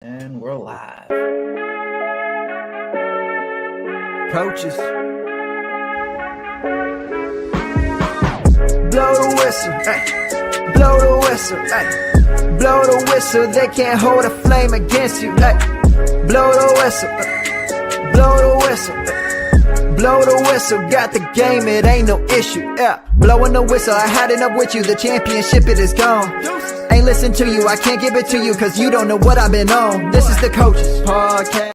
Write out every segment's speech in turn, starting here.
And we're live. Coaches. Blow the whistle, ay. Blow the whistle, ay. Blow the whistle, they can't hold a flame against you, ay. Blow the whistle, blow the whistle, ay. Blow the whistle, got the game, it ain't no issue, yeah. Blowing the whistle, I had enough with you, the championship, it is gone. Ain't listen to you, I can't give it to you, cause you don't know what I've been on. This is the Coaches Podcast.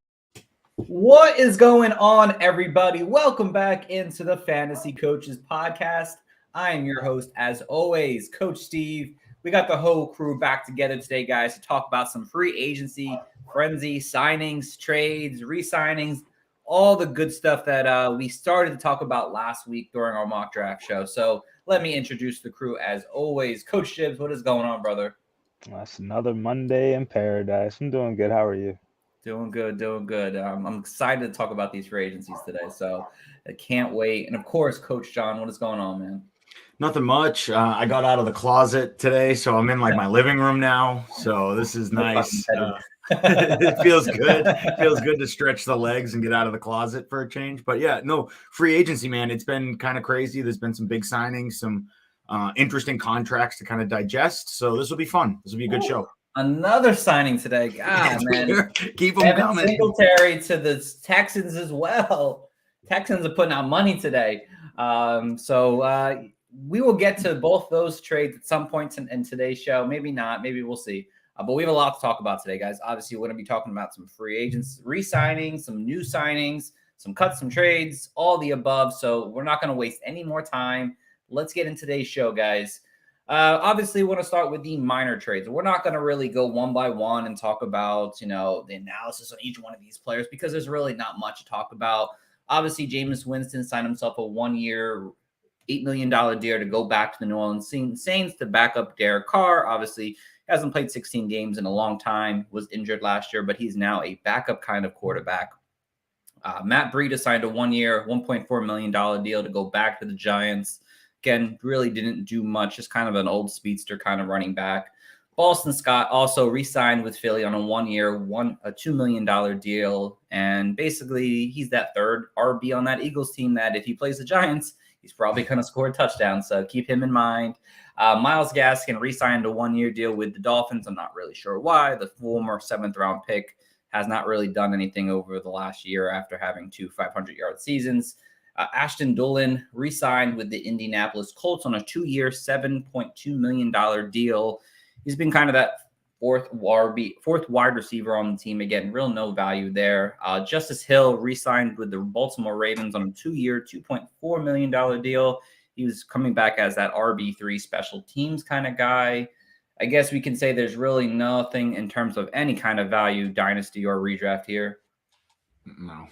What is going on, everybody? Welcome back into the Fantasy Coaches Podcast. I am your host, as always, Coach Steve. We got the whole crew back together today, guys, to talk about some free agency, frenzy, signings, trades, re-signings, all the good stuff that we started to talk about last week during our mock draft show. So let me introduce the crew, as always. Coach Gibbs, what is going on, brother? That's another Monday in paradise. I'm doing good. How are you? Doing good, doing good. I'm excited to talk about these free agencies today, so I can't wait. And of course, Coach John, what is going on, man? Nothing much. I got out of the closet today, so I'm in like my living room now. So this is nice. It feels good. It feels good to stretch the legs and get out of the closet for a change. But yeah, no, free agency, man. It's been kind of crazy. There's been some big signings, some interesting contracts to kind of digest. So this will be fun. This will be a good show. Another signing today. God, man. Keep them Evan coming. Singletary to the Texans as well. Texans are putting out money today. So we will get to both those trades at some points in today's show. Maybe not. Maybe we'll see. But we have a lot to talk about today, guys. Obviously, we're going to be talking about some free agents, re-signings, some new signings, some cuts, some trades, all the above. So we're not going to waste any more time. Let's get into today's show, guys. Obviously, we want to start with the minor trades. We're not going to really go one by one and talk about, the analysis on each one of these players because there's really not much to talk about. Obviously, Jameis Winston signed himself a 1-year, $8 million deal to go back to the New Orleans Saints to back up Derek Carr. Obviously, hasn't played 16 games in a long time, was injured last year, but he's now a backup kind of quarterback. Matt Breida signed a 1-year, $1.4 million deal to go back to the Giants. Again, really didn't do much, just kind of an old speedster kind of running back. Boston Scott also re-signed with Philly on a 1-year, a $2 million deal. And basically, he's that third RB on that Eagles team that if he plays the Giants, he's probably going to score a touchdown. So keep him in mind. Myles Gaskin re-signed a 1-year deal with the Dolphins. I'm not really sure why. The former 7th-round pick has not really done anything over the last year after having 2 500-yard seasons. Ashton Dulin re-signed with the Indianapolis Colts on a 2-year, $7.2 million deal. He's been kind of that fourth wide receiver on the team. Again, real no value there. Justice Hill re-signed with the Baltimore Ravens on a 2-year, $2.4 million deal. He was coming back as that RB3 special teams kind of guy. I guess we can say there's really nothing in terms of any kind of value, dynasty or redraft here. No.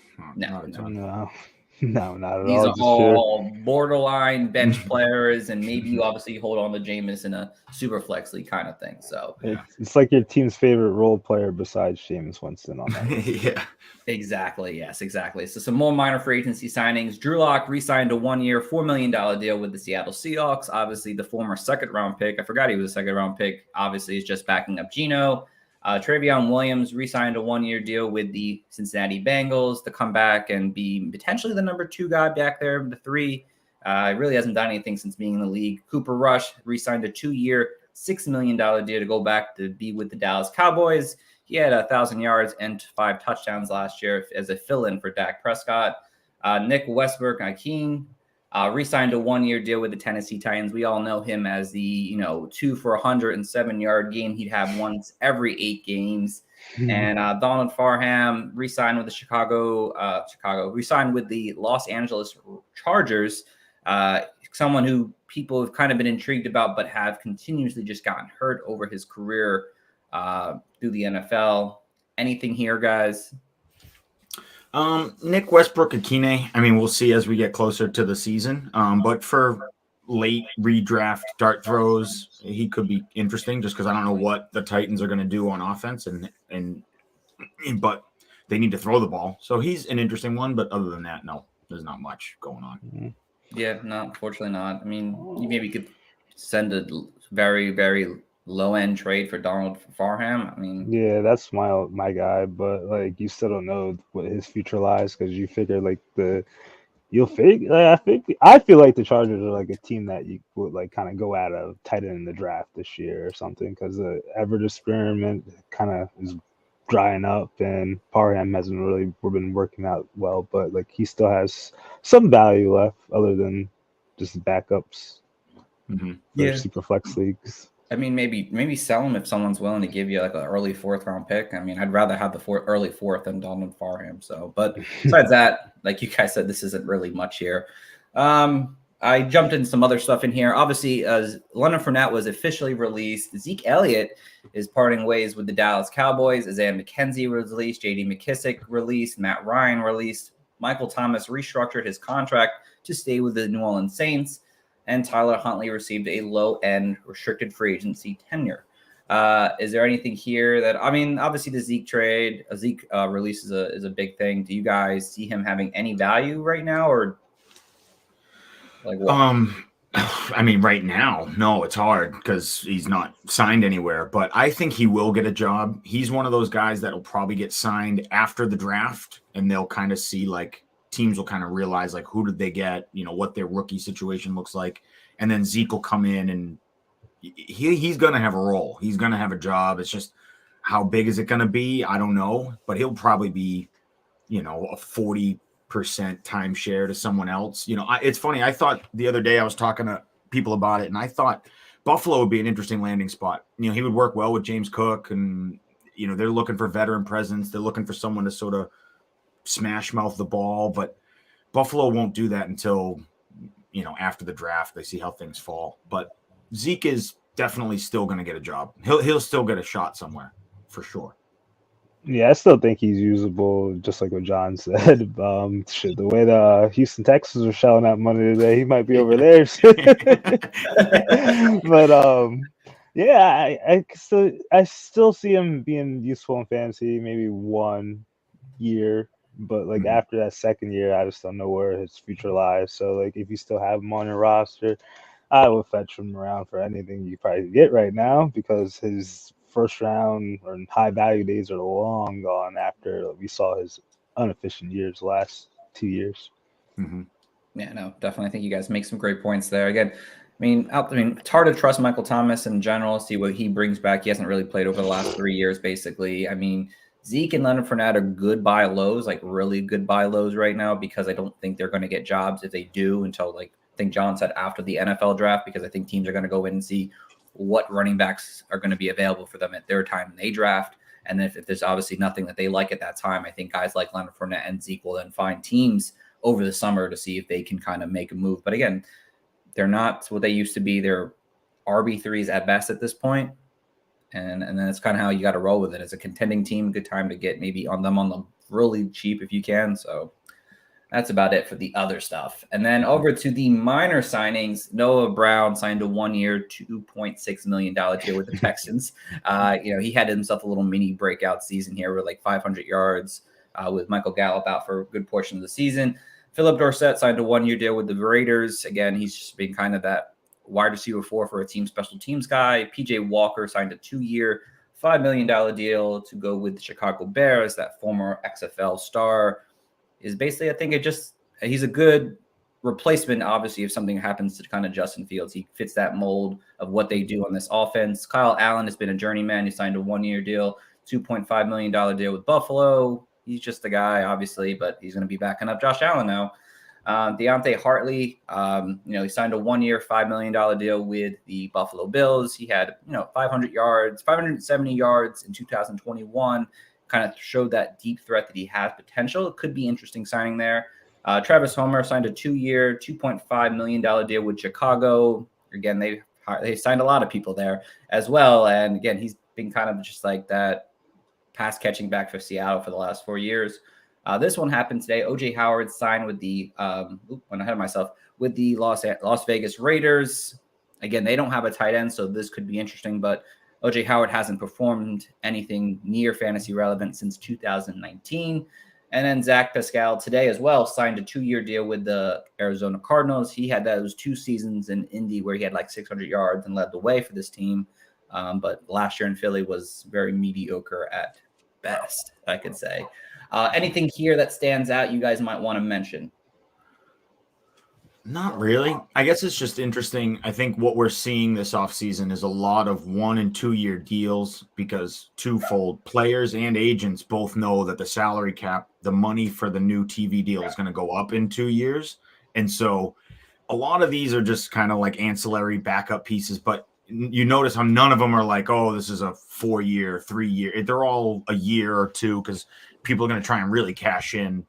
No, not at These all. are all borderline bench players, and maybe you obviously hold on to Jameis in a super flex league kind of thing. So It's like your team's favorite role player besides Jameis Winston on that. Yeah. exactly. Yes, exactly. So some more minor free agency signings. Drew Lock re-signed a 1-year, $4 million deal with the Seattle Seahawks. Obviously, the former 2nd-round pick. I forgot he was a 2nd-round pick. Obviously, is just backing up Geno. Travion Williams re-signed a 1-year deal with the Cincinnati Bengals to come back and be potentially the number 2 guy back there, the 3. Really hasn't done anything since being in the league. Cooper Rush re-signed a 2-year, $6 million deal to go back to be with the Dallas Cowboys. He had 1,000 yards and 5 touchdowns last year as a fill-in for Dak Prescott. Nick Westbrook-Ikhine re-signed a 1-year deal with the Tennessee Titans. We all know him as the, 2 for 107-yard game he'd have once every 8 games. And Donald Farham re-signed with the re-signed with the Los Angeles Chargers. Someone who people have kind of been intrigued about, but have continuously just gotten hurt over his career through the NFL. Anything here, guys? Nick Westbrook-Ikhine, we'll see as we get closer to the season. But for late redraft dart throws, he could be interesting just because I don't know what the Titans are going to do on offense, but they need to throw the ball. So he's an interesting one, but other than that, no, there's not much going on. Yeah, no, unfortunately not. You maybe could send a very, very low end trade for Donald Farham. I mean, Yeah, that's my guy, but like you still don't know what his future lies because you figure like you'll figure I feel like the Chargers are like a team that you would like kind of go at a tight end in the draft this year or something because the Everett experiment kind of is drying up and Parham hasn't really been working out well, but like he still has some value left other than just backups for Yeah. super flex leagues. I mean, maybe sell him if someone's willing to give you like an early 4th round pick. I mean, I'd rather have the early 4th than Donald Farham. So, but besides that, like you guys said, this isn't really much here. I jumped in some other stuff in here. Obviously, Leonard Fournette was officially released. Zeke Elliott is parting ways with the Dallas Cowboys. Isaiah McKenzie was released. J.D. McKissick released. Matt Ryan released. Michael Thomas restructured his contract to stay with the New Orleans Saints. And Tyler Huntley received a low-end restricted free agency tenure. Is there anything here that, I mean, obviously the Zeke trade, Zeke release is a big thing. Do you guys see him having any value right now, or like what? I mean, right now, no, it's hard because he's not signed anywhere, but I think he will get a job. He's one of those guys that will probably get signed after the draft, and they'll kind of see like, teams will kind of realize like who did they get, what their rookie situation looks like. And then Zeke will come in and he's going to have a role. He's going to have a job. It's just how big is it going to be? I don't know, but he'll probably be, a 40% timeshare to someone else. It's funny. I thought the other day I was talking to people about it and I thought Buffalo would be an interesting landing spot. He would work well with James Cook and, they're looking for veteran presence. They're looking for someone to sort of smash mouth the ball, but Buffalo won't do that until after the draft. They see how things fall. But Zeke is definitely still going to get a job. He'll still get a shot somewhere for sure. Yeah, I still think he's usable, just like what John said. The way the Houston Texans are shelling out money today, he might be over there. But yeah, I still see him being useful in fantasy, maybe 1 year. But like after that second year, I just don't know where his future lies. So like if you still have him on your roster, I would fetch him around for anything you probably get right now because his first round or high value days are long gone after we saw his inefficient years last 2 years. Mm-hmm. Yeah, no, definitely. I think you guys make some great points there. Again, I mean, it's hard to trust Michael Thomas in general, see what he brings back. He hasn't really played over the last 3 years, basically. I mean, Zeke and Leonard Fournette are good buy lows, like really good buy lows right now, because I don't think they're going to get jobs if they do until, like I think John said, after the NFL draft, because I think teams are going to go in and see what running backs are going to be available for them at their time they draft. And then if there's obviously nothing that they like at that time, I think guys like Leonard Fournette and Zeke will then find teams over the summer to see if they can kind of make a move. But again, they're not what they used to be. They're RB3s at best at this point. And then it's kind of how you got to roll with it. As a contending team, good time to get maybe on them on the really cheap if you can. So that's about it for the other stuff. And then over to the minor signings, Noah Brown signed a 1 year, $2.6 million deal with the Texans. He had himself a little mini breakout season here with like 500 yards with Michael Gallup out for a good portion of the season. Philip Dorsett signed a 1 year deal with the Raiders. Again, he's just been kind of that wide receiver 4 for a team special teams guy. PJ Walker signed a 2 year, $5 million deal to go with the Chicago Bears. That former XFL star is basically, I think he's a good replacement, obviously, if something happens to kind of Justin Fields. He fits that mold of what they do on this offense. Kyle Allen has been a journeyman. He signed a 1 year deal, $2.5 million deal with Buffalo. He's just a guy, obviously, but he's going to be backing up Josh Allen now. Deontay Hartley, he signed a 1 year, $5 million deal with the Buffalo Bills. He had, 500 yards, 570 yards in 2021, kind of showed that deep threat that he has potential. It could be interesting signing there. Travis Homer signed a 2 year, $2.5 million deal with Chicago. Again, they signed a lot of people there as well. And again, he's been kind of just like that pass catching back for Seattle for the last 4 years. This one happened today. OJ Howard signed with the went ahead of myself with the Las Vegas Raiders. Again, they don't have a tight end, so this could be interesting. But OJ Howard hasn't performed anything near fantasy relevant since 2019. And then Zach Pascal today as well signed a 2 year deal with the Arizona Cardinals. He had those 2 seasons in Indy where he had like 600 yards and led the way for this team. But last year in Philly was very mediocre at best, I could say. Anything here that stands out you guys might want to mention? Not really. I guess it's just interesting. I think what we're seeing this offseason is a lot of 1 and 2 year deals because twofold players and agents both know that the salary cap, the money for the new TV deal is going to go up in 2 years. And so a lot of these are just kind of like ancillary backup pieces, but you notice how none of them are like, oh, this is a 4 year, 3 year. They're all a year or two because people are going to try and really cash in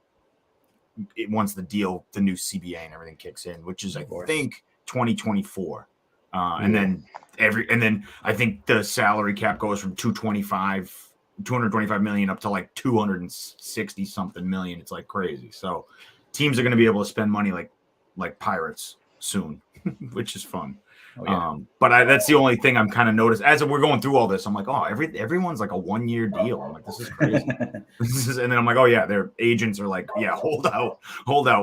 once the new CBA and everything kicks in, which is I think 2024. And then I think the salary cap goes from 225 million up to like 260 something million. It's like crazy. So teams are going to be able to spend money like pirates soon, which is fun. Oh, yeah. But that's the only thing I'm kind of noticed as we're going through all this. I'm like, oh, everyone's like a 1 year deal. I'm like, this is crazy. And then I'm like, oh yeah, their agents are like, yeah, hold out.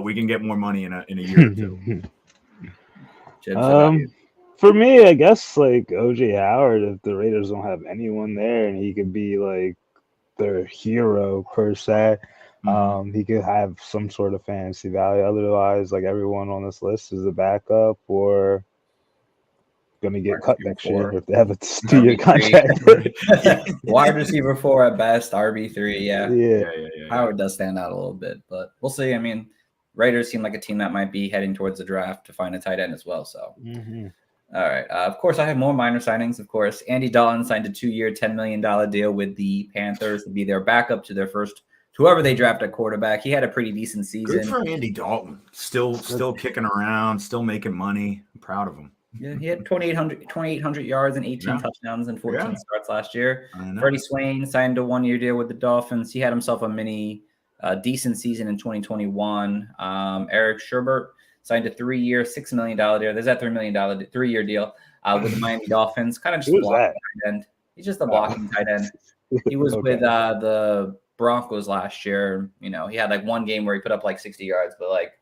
We can get more money in a year or two. For me, I guess like OJ Howard, if the Raiders don't have anyone there, and he could be like their hero per se. He could have some sort of fantasy value. Otherwise, like everyone on this list is a backup or going to get cut next year if they have a 2-year contract. Wide receiver 4 at best, RB3. Yeah. Howard does stand out a little bit, but we'll see. I mean, Raiders seem like a team that might be heading towards the draft to find a tight end as well. So, All right. Of course, I have more minor signings. Of course, Andy Dalton signed a 2-year, $10 million deal with the Panthers to be their backup to their first, whoever they draft at quarterback. He had a pretty decent season. Good for Andy Dalton. Still kicking around, still making money. I'm proud of him. Yeah, he had 2,800 yards and 18 touchdowns and 14 starts last year. Freddie Swain signed a 1-year deal with the Dolphins. He had himself a mini decent season in 2021. Eric Sherbert signed a 3-year, $6 million deal. There's that $3 million 3-year deal with the Miami Dolphins. Kind of just a blocking tight end. He's just a blocking tight end. He was with the Broncos last year. You know, he had like one game where he put up like 60 yards, but like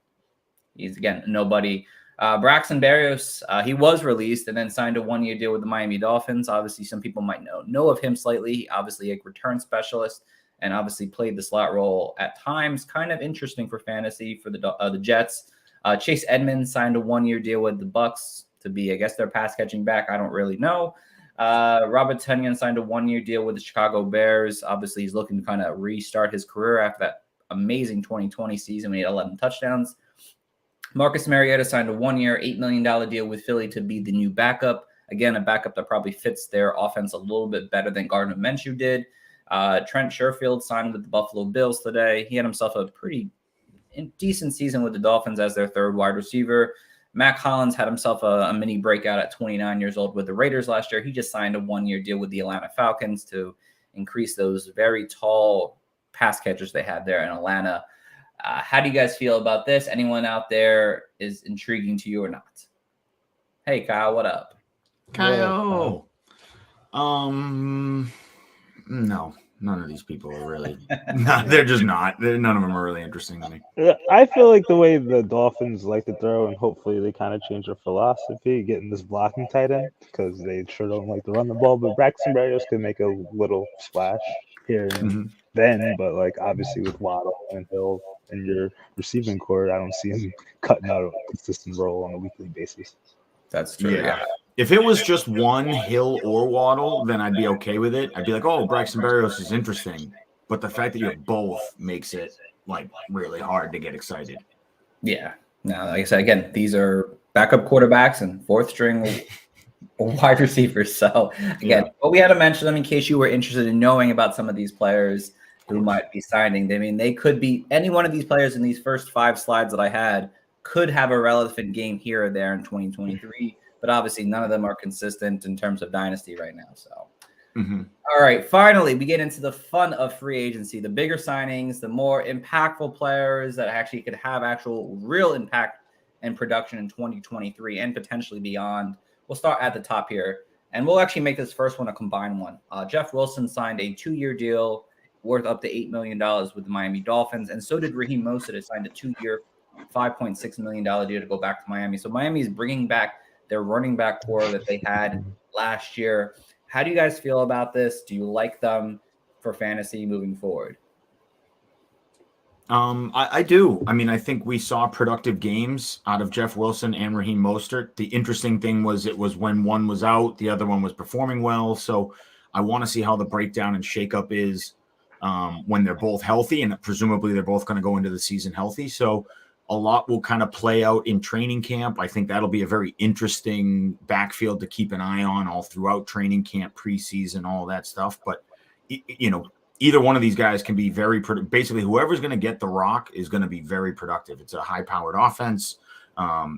he's again nobody. Braxton Berrios, he was released and then signed a 1-year deal with the Miami Dolphins. Obviously, some people might know of him slightly. Obviously, a return specialist and obviously played the slot role at times. Kind of interesting for fantasy for the Jets. Chase Edmonds signed a 1-year deal with the Bucks to be, I guess, their pass catching back. I don't really know. Robert Tonyan signed a 1-year deal with the Chicago Bears. Obviously, he's looking to kind of restart his career after that amazing 2020 season when he had 11 touchdowns. Marcus Mariota signed a 1-year, $8 million deal with Philly to be the new backup. Again, a backup that probably fits their offense a little bit better than Gardner Minshew did. Trent Sherfield signed with the Buffalo Bills today. He had himself a pretty decent season with the Dolphins as their 3rd wide receiver. Mac Hollins had himself a mini breakout at 29 years old with the Raiders last year. He just signed a 1-year deal with the Atlanta Falcons to increase those very tall pass catchers they had there in Atlanta. How do you guys feel about this? Anyone out there is intriguing to you or not? Hey, Kyle, what up? Kyle. No, none of these people are really. No, they're just not. None of them are really interesting to me. I feel like the way the Dolphins like to throw, and hopefully they kind of change their philosophy, getting this blocking tight end because they sure don't like to run the ball. But Braxton Berrios could make a little splash here and then, but like obviously with Waddle and Hill and your receiving core, I don't see him cutting out a consistent role on a weekly basis. That's true. Yeah. If it was just one Hill or Waddle, then I'd be okay with it. I'd be like, oh, Braxton Berrios is interesting. But the fact that you have both makes it like really hard to get excited. Yeah. Now, like I said, again, these are backup quarterbacks and 4th string wide receivers. So again, but we had to mention them in case you were interested in knowing about some of these players who might be signing. I mean, they could be any one of these players in these first 5 slides that I had could have a relevant game here or there in 2023, but obviously none of them are consistent in terms of dynasty right now. So, All right, finally, we get into the fun of free agency, the bigger signings, the more impactful players that actually could have actual real impact and production in 2023 and potentially beyond. We'll start at the top here, and we'll actually make this first one a combined one. Jeff Wilson signed a 2-year deal worth up to $8 million with the Miami Dolphins, and so did Raheem Mostert. It signed a 2-year, $5.6 million deal to go back to Miami. So Miami is bringing back their running back core that they had last year. How do you guys feel about this? Do you like them for fantasy moving forward? I do. I mean, I think we saw productive games out of Jeff Wilson and Raheem Mostert. The interesting thing was it was when one was out, the other one was performing well. So I want to see how the breakdown and shakeup is when they're both healthy, and presumably they're both going to go into the season healthy. So a lot will kind of play out in training camp. I think that'll be a very interesting backfield to keep an eye on all throughout training camp, preseason, all that stuff. But, either one of these guys can be very basically whoever's going to get the rock is going to be very productive. It's a high-powered offense.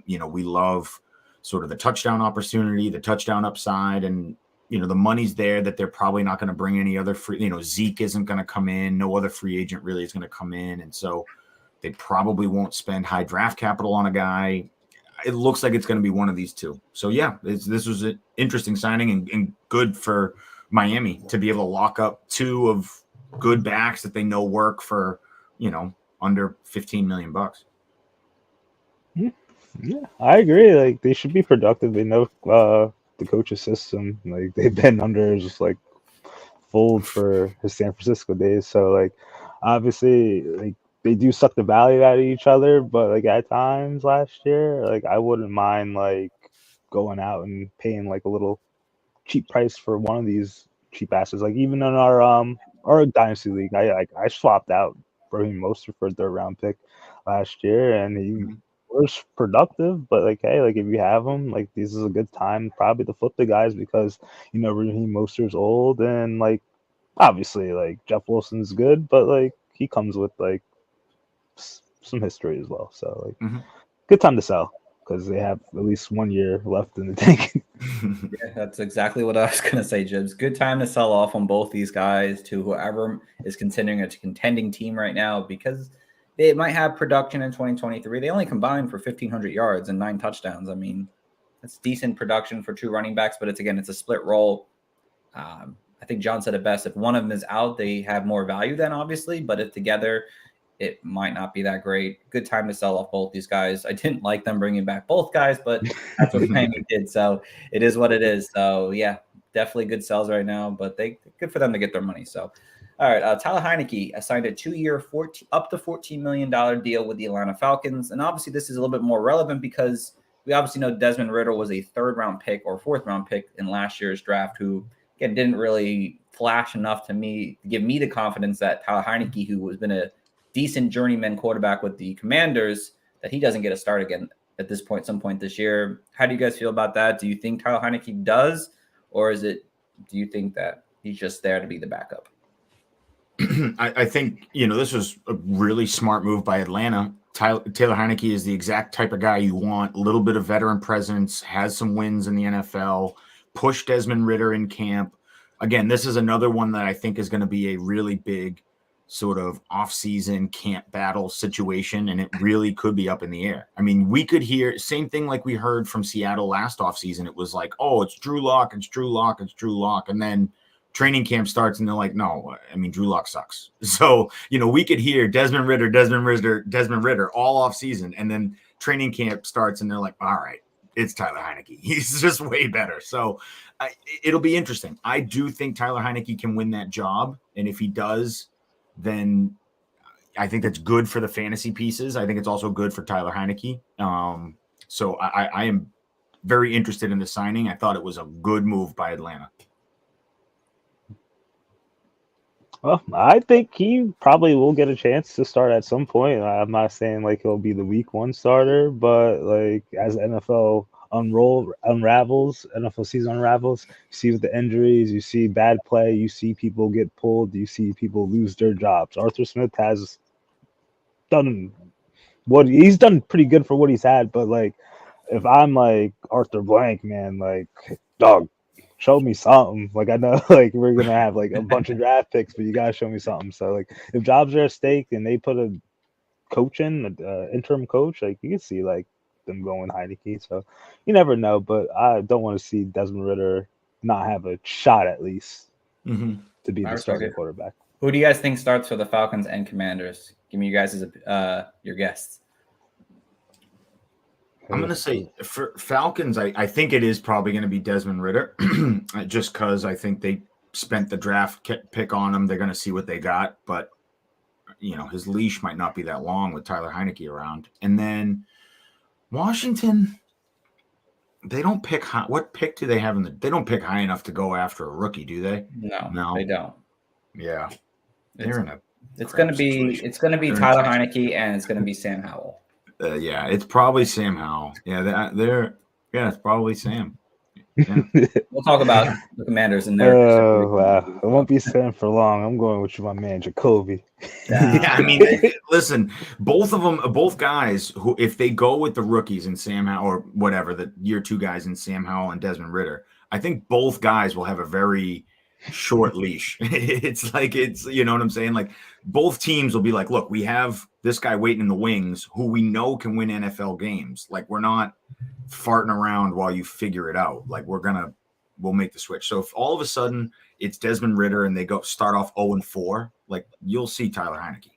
We love sort of the touchdown opportunity, the touchdown upside, and the money's there that they're probably not going to bring any other free. Zeke isn't going to come in. No other free agent really is going to come in, and so they probably won't spend high draft capital on a guy. It looks like it's going to be one of these two. So yeah, this was an interesting signing and good for Miami to be able to lock up two of good backs that they know work for, under $15 million. Yeah, I agree. Like, they should be productive. They know the coach's system. Like, they've been under just like fold for his San Francisco days. So like, obviously, like, they do suck the value out of each other, but like at times last year, like I wouldn't mind like going out and paying like a little cheap price for one of these cheap asses. Like even in our dynasty league, I swapped out Raheem Mostert for a 3rd round pick last year, and he was productive. But like, hey, like if you have him, like this is a good time probably to flip the guys because Raheem Mostert's old, and like obviously like Jeff Wilson's good, but like he comes with like some history as well. So like, good time to sell because they have at least 1 year left in the tank. Yeah, that's exactly what I was going to say, Jibs. Good time to sell off on both these guys to whoever is considering a contending team right now because they might have production in 2023. They only combined for 1,500 yards and 9 touchdowns. I mean, that's decent production for 2 running backs, but it's a split role. I think John said it best. If one of them is out, they have more value then, obviously, but if together, it might not be that great. Good time to sell off both these guys. I didn't like them bringing back both guys, but that's what Miami did. So it is what it is. So yeah, definitely good sells right now, but good for them to get their money. So, all right. Tyler Heinicke signed a 2-year, up to $14 million deal with the Atlanta Falcons. And obviously this is a little bit more relevant because we obviously know Desmond Ridder was a 3rd round pick or 4th round pick in last year's draft, who again, didn't really flash enough to give me the confidence that Tyler Heinicke, who has been a decent journeyman quarterback with the Commanders, that he doesn't get a start again at this point, some point this year. How do you guys feel about that? Do you think Tyler Heinicke does, or do you think that he's just there to be the backup? I think, this was a really smart move by Atlanta. Taylor Heinicke is the exact type of guy you want. A little bit of veteran presence, has some wins in the NFL, push Desmond Ridder in camp. Again, this is another one that I think is going to be a really big sort of off-season camp battle situation, and it really could be up in the air. I mean, we could hear same thing like we heard from Seattle last offseason. It was like, oh, it's Drew Lock, it's Drew Lock, it's Drew Lock. And then training camp starts and they're like, no, I mean, Drew Lock sucks. So, we could hear Desmond Ridder all off-season, and then training camp starts and they're like, all right, it's Tyler Heinicke. He's just way better. So it'll be interesting. I do think Tyler Heinicke can win that job. And if he does, then I think that's good for the fantasy pieces. I think it's also good for Tyler Heinicke. So I am very interested in the signing. I thought it was a good move by Atlanta. Well, I think he probably will get a chance to start at some point. I'm not saying like he'll be the week 1 starter, but like as NFL NFL season unravels, you see with the injuries, you see bad play, you see people get pulled, you see people lose their jobs. Arthur Smith has done he's done pretty good for what he's had, but like if I'm like Arthur Blank, man, like dog, show me something. Like I know like we're gonna have like a bunch of draft picks, but you gotta show me something. So like if jobs are at stake and they put a coach in, interim coach, like you can see like them going Heinicke. So you never know, but I don't want to see Desmond Ridder not have a shot at least to be the starting quarterback. Who do you guys think starts for the Falcons and Commanders? Give me you guys as your guests. I'm gonna say for Falcons, I think it is probably gonna be Desmond Ridder, just because I think they spent the draft pick on him. They're gonna see what they got, but his leash might not be that long with Tyler Heineke around. And then Washington, they don't pick high. What pick do they have in they don't pick high enough to go after a rookie, do they? No, they don't. Yeah, they're in a. It's gonna be Tyler Heineke and it's gonna be Sam Howell. Yeah, it's probably Sam Howell. Yeah, it's probably Sam. Yeah. We'll talk about the Commanders in there. Oh, wow. It won't be Sam for long. I'm going with my man, Jacoby. Yeah, I mean, listen, both guys who, if they go with the rookies and Sam Howell or whatever, the year 2 guys in Sam Howell and Desmond Ridder, I think both guys will have a very short leash. It's you know what I'm saying? Like both teams will be like, look, we have this guy waiting in the wings who we know can win NFL games. Like we're not farting around while you figure it out. Like we'll make the switch. So if all of a sudden it's Desmond Ridder and they start off 0-4, like you'll see Tyler Heineke.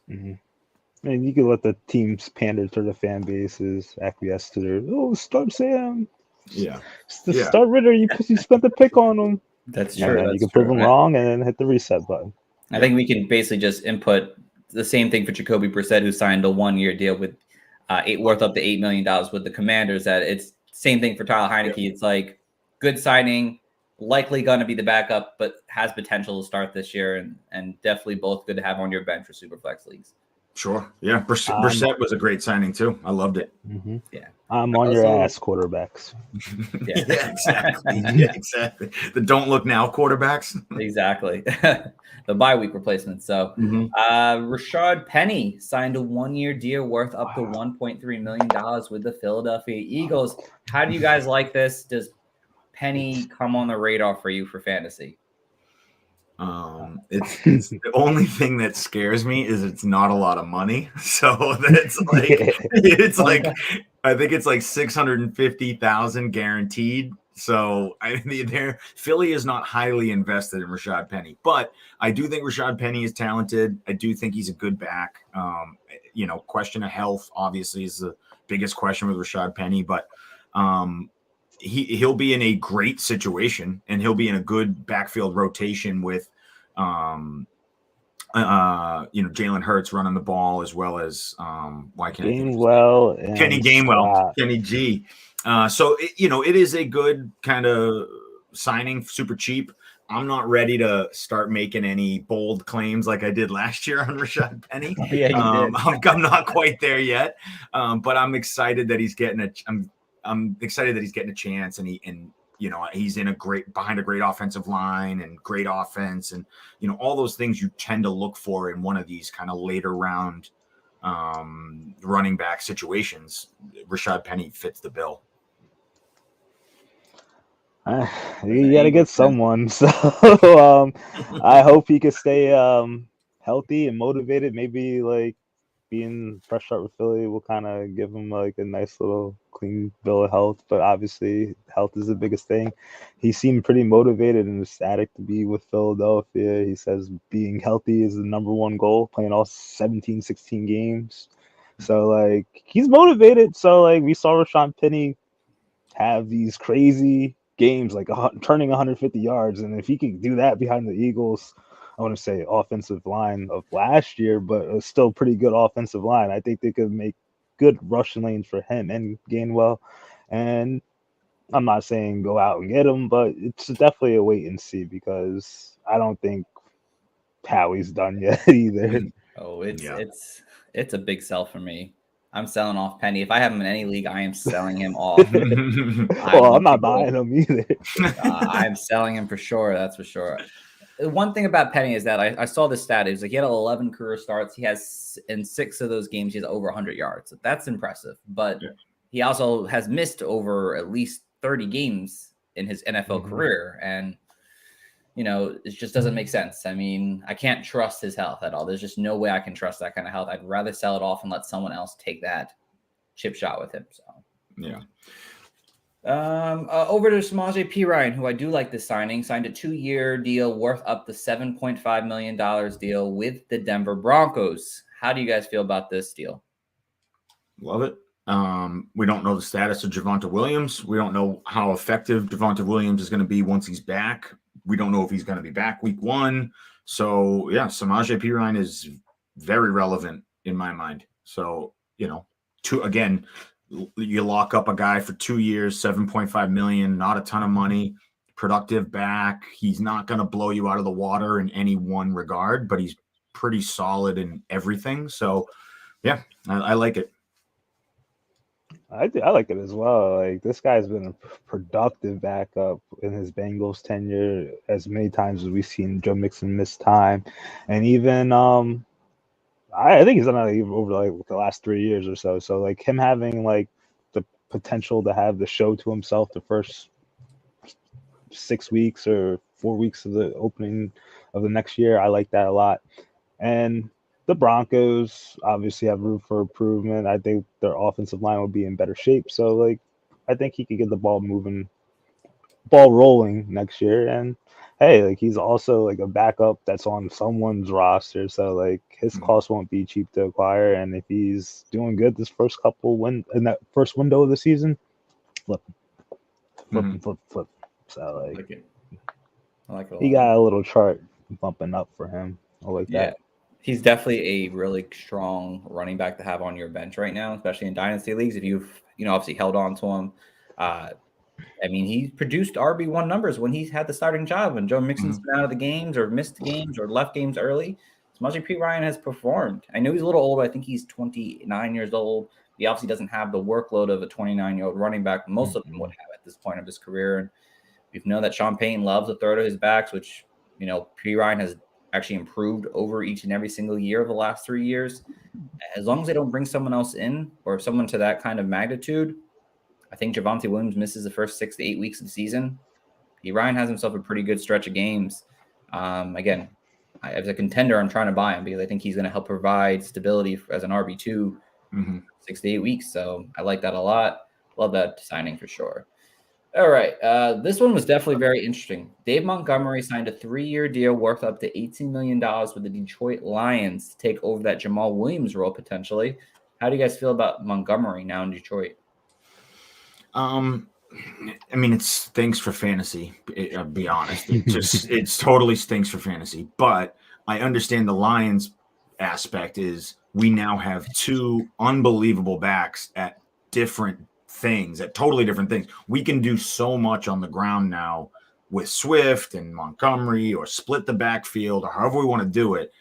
Mm-hmm. And you can let the teams pander to the fan bases, acquiesce to their, start Sam. Yeah. Start Ridder. You spent the pick on him. That's true. You can prove them wrong and then hit the reset button. I think we can basically just input the same thing for Jacoby Brissett, who signed a 1-year deal with worth up to $8 million with the Commanders. That it's same thing for Tyler Heineke. It's like good signing, likely going to be the backup, but has potential to start this year, and definitely both good to have on your bench for Superflex leagues. Sure. Yeah. Brissett was a great signing too. I loved it. Mm-hmm. Yeah. I'm on your ass, quarterbacks. Yeah, exactly. Yeah, exactly. The don't look now quarterbacks. Exactly. The bye week replacement. So Rashad Penny signed a 1-year deal worth up to $1.3 million with the Philadelphia Eagles. How do you guys like this? Does Penny come on the radar for you for fantasy? It's the only thing that scares me is it's not a lot of money. So that's like I think it's like 650,000 guaranteed. So Philly is not highly invested in Rashad Penny, but I do think Rashad Penny is talented. I do think he's a good back. Question of health obviously is the biggest question with Rashad Penny, but he'll be in a great situation and he'll be in a good backfield rotation with Jalen Hurts running the ball as well as Kenny Gainwell, Kenny G. So it is a good kind of signing, super cheap. I'm not ready to start making any bold claims like I did last year on Rashad Penny. I'm not quite there yet, but I'm excited that he's getting I'm excited that he's getting a chance, and he's in behind a great offensive line and great offense, and all those things you tend to look for in one of these kind of later round running back situations. Rashad Penny fits the bill. You got to get someone, so I hope he can stay healthy and motivated. Maybe like being fresh start with Philly will kind of give him like a nice little clean bill of health, but obviously health is the biggest thing. He seemed pretty motivated and ecstatic to be with Philadelphia. He says being healthy is the number one goal, playing all 16 games. So like he's motivated. So like we saw Rashad Penny have these crazy games, like turning 150 yards, and if he can do that behind the Eagles, I want to say offensive line of last year, but it's still pretty good offensive line. I think they could make good rushing lanes for him and Gainwell. And I'm not saying go out and get him, but it's definitely a wait and see, because I don't think Howie's done yet either. Oh, it's a big sell for me. I'm selling off Penny. If I have him in any league, I am selling him off. Well, I'm not buying him either. I'm selling him for sure. That's for sure. One thing about Penny is that I saw this stat. It was like he had 11 career starts. He has in 6 of those games, he has over 100 yards. That's impressive. But he also has missed over at least 30 games in his NFL career. And, it just doesn't make sense. I mean, I can't trust his health at all. There's just no way I can trust that kind of health. I'd rather sell it off and let someone else take that chip shot with him. So, yeah. Over to Samaje Perine, who I do like this signing, signed a 2-year deal worth up to $7.5 million deal with the Denver Broncos. How do you guys feel about this deal? Love it. We don't know the status of Javonte Williams. We don't know how effective Javonte Williams is going to be once he's back. We don't know if he's going to be back week 1. So, yeah, Samaje Perine is very relevant in my mind. So, again, you lock up a guy for 2 years, $7.5 million, not a ton of money, productive back. He's not going to blow you out of the water in any one regard, but he's pretty solid in everything. So, yeah, I like it. I like it as well. Like, this guy's been a productive backup in his Bengals tenure as many times as we've seen Joe Mixon miss time, and even I think he's done it over like the last 3 years or so. So like him having like the potential to have the show to himself the first 6 weeks or 4 weeks of the opening of the next year, I like that a lot. And the Broncos obviously have room for improvement. I think their offensive line will be in better shape. So, like, I think he could get the ball rolling next year. And, hey, like, he's also, like, a backup that's on someone's roster. So, like, his cost won't be cheap to acquire. And if he's doing good this first in that first window of the season, flip. So, like I like it. He got a little chart bumping up for him. I like that. He's definitely a really strong running back to have on your bench right now, especially in dynasty leagues. If you've, obviously held on to him. He produced RB1 numbers when he's had the starting job. When Joe Mixon's been out of the games or missed games or left games early, Samaje Perine has performed. I know he's a little old. I think he's 29 years old. He obviously doesn't have the workload of a 29-year-old running back most of them would have at this point of his career. And we know that Sean Payton loves a throw to his backs, which, Perine has actually improved over each and every single year of the last 3 years. As long as they don't bring someone else in or someone to that kind of magnitude, I think Javonte Williams misses the first 6 to 8 weeks of the season. Perine has himself a pretty good stretch of games. Again, as a contender, I'm trying to buy him because I think he's going to help provide stability as an RB2 6 to 8 weeks. So I like that a lot. Love that signing for sure. All right. This one was definitely very interesting. Dave Montgomery signed a 3-year deal worth up to $18 million with the Detroit Lions to take over that Jamal Williams role potentially. How do you guys feel about Montgomery now in Detroit? It stinks for fantasy. I'll be honest. It totally stinks for fantasy. But I understand the Lions aspect is we now have 2 unbelievable backs at totally different things. We can do so much on the ground now with Swift and Montgomery, or split the backfield, or however we want to do it.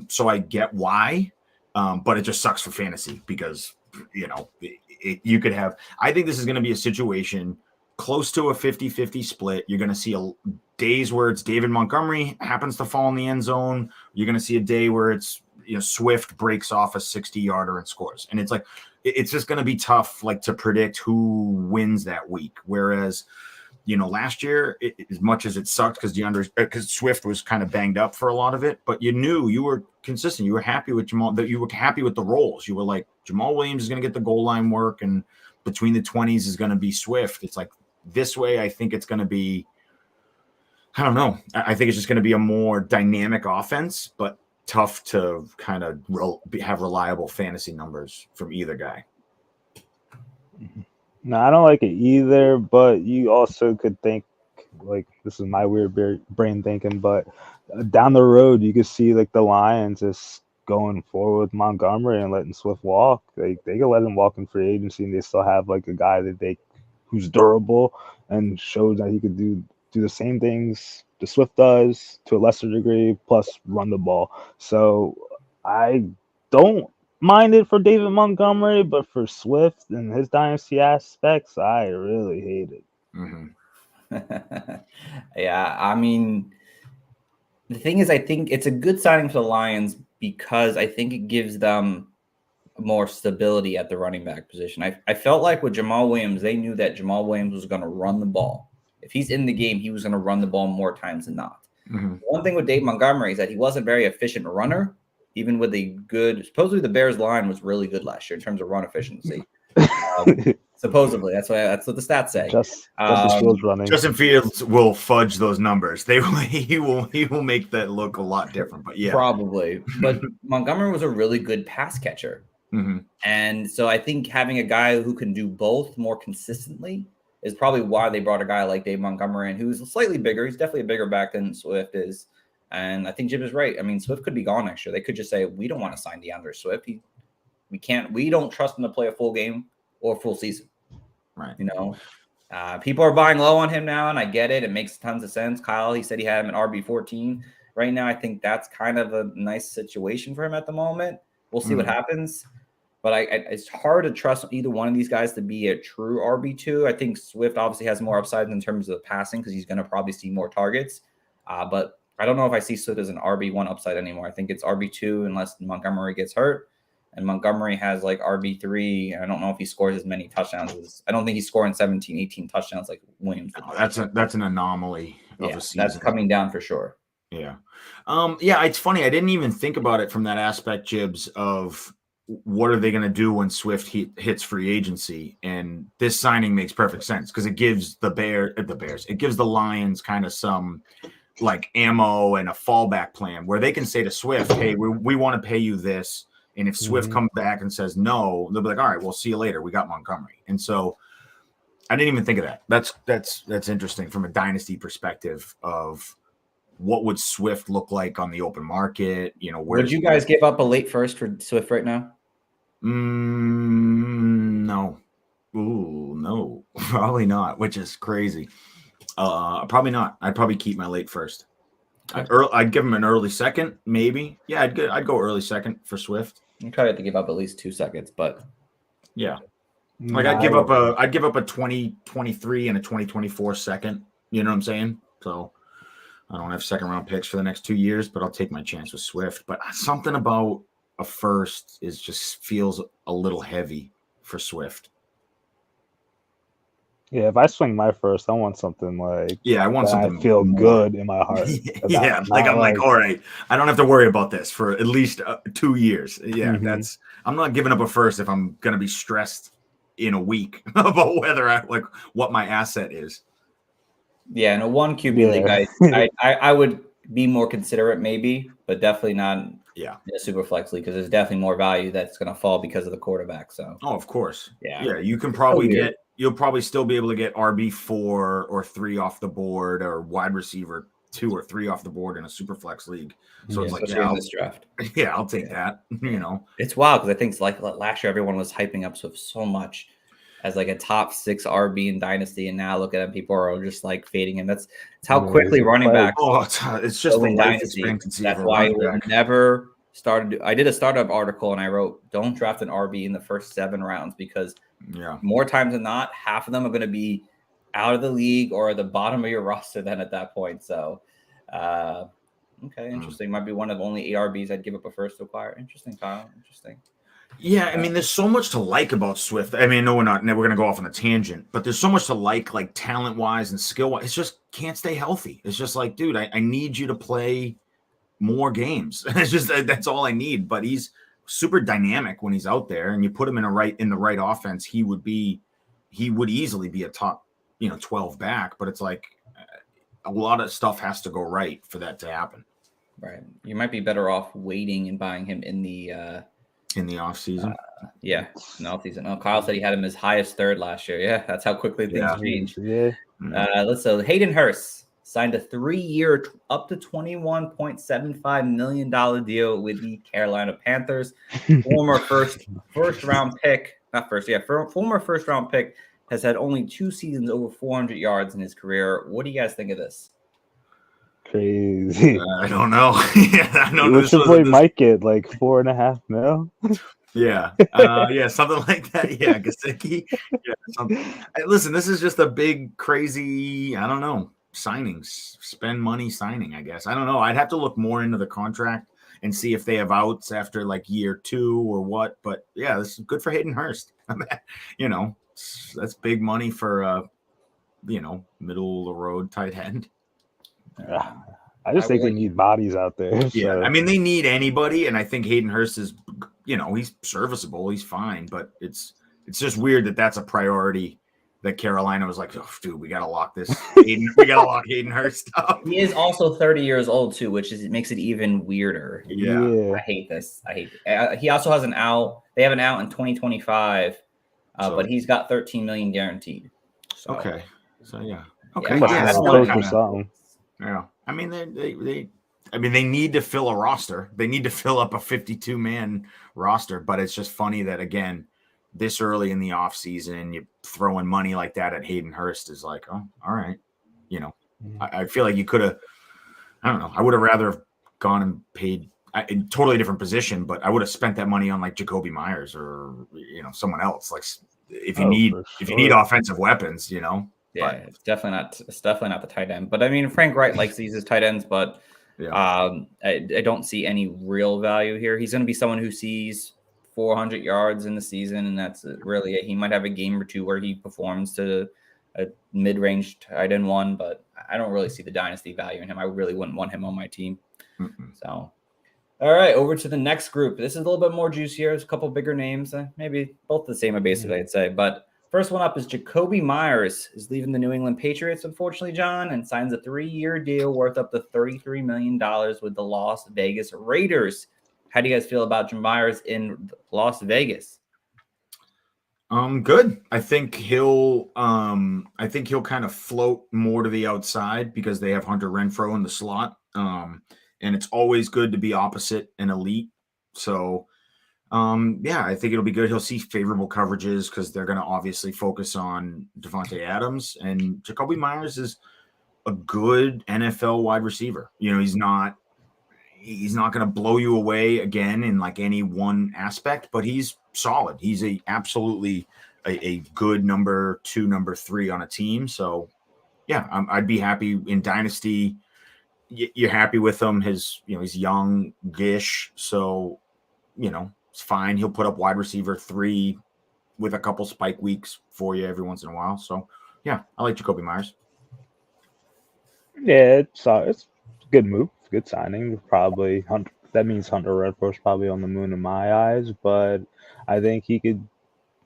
So I get why, but it just sucks for fantasy because, you could have, I think this is going to be a situation close to a 50-50 split. You're going to see days where it's David Montgomery happens to fall in the end zone. You're going to see a day where it's, Swift breaks off a 60-yarder and scores. And it's like, it's just going to be tough, like, to predict who wins that week. Whereas, last year, as much as it sucked because Swift was kind of banged up for a lot of it, but you knew you were consistent. You were happy with Jamal, that you were happy with the roles. You were like, Jamal Williams is going to get the goal line work, and between the 20s is going to be Swift. It's like this way. I think it's going to be, I don't know. I think it's just going to be a more dynamic offense, but tough to kind of have reliable fantasy numbers from either guy. No, I don't like it either, but you also could think, like, this is my weird brain thinking, but down the road, you could see, like, the Lions just going forward with Montgomery and letting Swift walk. They could let him walk in free agency, and they still have, like, a guy who's durable and shows that he could do the same things the Swift does to a lesser degree, plus run the ball. So I don't mind it for David Montgomery, but for Swift and his dynasty aspects, I really hate it. Yeah, the thing is, I think it's a good signing for the Lions because I think it gives them more stability at the running back position. I felt like with Jamal Williams, they knew that Jamal Williams was going to run the ball. If he's in the game, he was going to run the ball more times than not. One thing with Dave Montgomery is that he wasn't a very efficient runner, even with supposedly the Bears line was really good last year in terms of run efficiency. Supposedly, that's what the stats say. Justin Fields running. Justin Fields will fudge those numbers. He will make that look a lot different. But yeah, probably. But Montgomery was a really good pass catcher. Mhm. And so I think having a guy who can do both more consistently is probably why they brought a guy like Dave Montgomery in, who's slightly bigger. He's definitely a bigger back than Swift is. And I think Jim is right. I mean, Swift could be gone next year. They could just say, we don't want to sign DeAndre Swift. We don't trust him to play a full game or a full season. Right. You know, people are buying low on him now, and I get it. It makes tons of sense. Kyle, he said he had him at RB14. Right now, I think that's kind of a nice situation for him at the moment. We'll see what happens. But it's hard to trust either one of these guys to be a true RB2. I think Swift obviously has more upside in terms of passing because he's going to probably see more targets. But I don't know if I see Swift as an RB1 upside anymore. I think it's RB2 unless Montgomery gets hurt. And Montgomery has like RB3. I don't know if he scores as many touchdowns. I don't think he's scoring 17, 18 touchdowns like Williams. No, that's an anomaly of a season. That's coming down for sure. Yeah. It's funny. I didn't even think about it from that aspect, Jibs, of what are they going to do when Swift hits free agency? And this signing makes perfect sense because it gives the Bears, it gives the Lions kind of some like ammo and a fallback plan where they can say to Swift, hey, we want to pay you this. And if Swift comes back and says no, they'll be like, all right, we'll see you later. We got Montgomery. And so I didn't even think of that. That's interesting from a dynasty perspective of what would Swift look like on the open market? You know, where would you guys give up a late first for Swift right now? No. Ooh, no, probably not, which is crazy. Probably not. I'd probably keep my late first. I'd give him an early second, maybe. Yeah, I'd go early second for Swift. You probably have to give up at least 2 seconds, but yeah, like I'd give up a 2023 and a 2024 second. You know what I'm saying? So I don't have second round picks for the next 2 years, but I'll take my chance with Swift. But something about a first just feels a little heavy for Swift. Yeah, if I swing my first, I want something like I want something I feel good in my heart. Yeah, I'm like, all right, I don't have to worry about this for at least 2 years. Yeah, I'm not giving up a first if I'm going to be stressed in a week about whether what my asset is. Yeah, in a one QB league, I would be more considerate maybe, but definitely not in a super flex league because there's definitely more value that's going to fall because of the quarterback. So of course. Yeah, you can probably you'll probably still be able to get RB4 or 3 off the board or wide receiver 2 or 3 off the board in a super flex league. So it's like, this draft. Yeah, I'll take that. You know, it's wild because I think it's like last year everyone was hyping up Swift so much as like a top 6 RB in Dynasty, and now look at him, people are just like fading him. That's how quickly running back. It's just the Dynasty. That's why I never started. I did a startup article and I wrote, don't draft an RB in the first 7 rounds because more times than not, half of them are going to be out of the league or at the bottom of your roster then at that point. So, okay, interesting. Might be one of only 8 RBs I'd give up a first to acquire. Interesting, Kyle. Interesting. Yeah, I mean, there's so much to like about Swift. I mean, no, we're going to go off on a tangent, but there's so much to like talent-wise and skill-wise. It's just can't stay healthy. It's just like, dude, I need you to play more games. It's just that's all I need. But he's super dynamic when he's out there, and you put him in the right offense, he would easily be a top 12 back. But it's like a lot of stuff has to go right for that to happen. Right. You might be better off waiting and buying him in the off season. In the off season. Oh, Kyle said he had him as highest 3rd last year. Yeah, that's how quickly things change. Yeah. So Hayden Hurst signed a 3-year, up to $21.75 million deal with the Carolina Panthers. Former first round pick, former first round pick has had only 2 seasons over 400 yards in his career. What do you guys think of this? Crazy. I don't know. I don't know. What's your boy Mike get? Like $4.5 mil? Yeah, something like that. Yeah, Gesicki. Yeah, listen, this is just a big, crazy, I don't know, signings, spend money signing, I guess. I don't know. I'd have to look more into the contract and see if they have outs after like year 2 or what. But yeah, this is good for Hayden Hurst. That's big money for middle of the road tight end. I just think they need bodies out there. Yeah, so. I mean, they need anybody, and I think Hayden Hurst is, he's serviceable, he's fine, but it's just weird that that's a priority that Carolina was like, oh, dude, we gotta lock this. We gotta lock Hayden Hurst up. He is also 30 years old too, which makes it even weirder. Yeah. I hate this. I hate it. He also has an out. They have an out in 2025, but he's got 13 million guaranteed. So, okay. So yeah. Okay. Yeah, That's one close for something. Yeah. I mean, they need to fill a roster. They need to fill up a 52-man roster, but it's just funny that, again, this early in the offseason, you throwing money like that at Hayden Hurst is like, oh, all right. You know, I feel like you could have, I don't know. I would have rather have gone and paid in a totally different position, but I would have spent that money on like Jacoby Myers or, you know, someone else. Like if you need offensive weapons, you know. Yeah, it's definitely not the tight end. But I mean, Frank Wright likes these as tight ends, but I don't see any real value here. He's going to be someone who sees 400 yards in the season, and that's really it. He might have a game or two where he performs to a mid-range tight end one, but I don't really see the dynasty value in him. I really wouldn't want him on my team. So, all right, over to the next group. This is a little bit more juicier. There's a couple bigger names, maybe both the same, basically, I'd say. But first one up is Jacoby Myers is leaving the New England Patriots, unfortunately, John, and signs a 3-year deal worth up to $33 million with the Las Vegas Raiders. How do you guys feel about Myers in Las Vegas? Good. I think he'll kind of float more to the outside because they have Hunter Renfrow in the slot. And it's always good to be opposite an elite. So I think it'll be good. He'll see favorable coverages because they're going to obviously focus on Devontae Adams, and Jacoby Myers is a good NFL wide receiver. You know, he's not going to blow you away again in like any one aspect, but he's solid. He's absolutely a good number 2, number 3 on a team. So yeah, I'd be happy in Dynasty. You're happy with him. He's young-ish. So, you know, it's fine. He'll put up wide receiver 3 with a couple spike weeks for you every once in a while. So yeah, I like Jacoby Myers. Yeah, it's a good move. It's a good signing. Probably that means Hunter Renfrow's probably on the moon in my eyes, but I think he could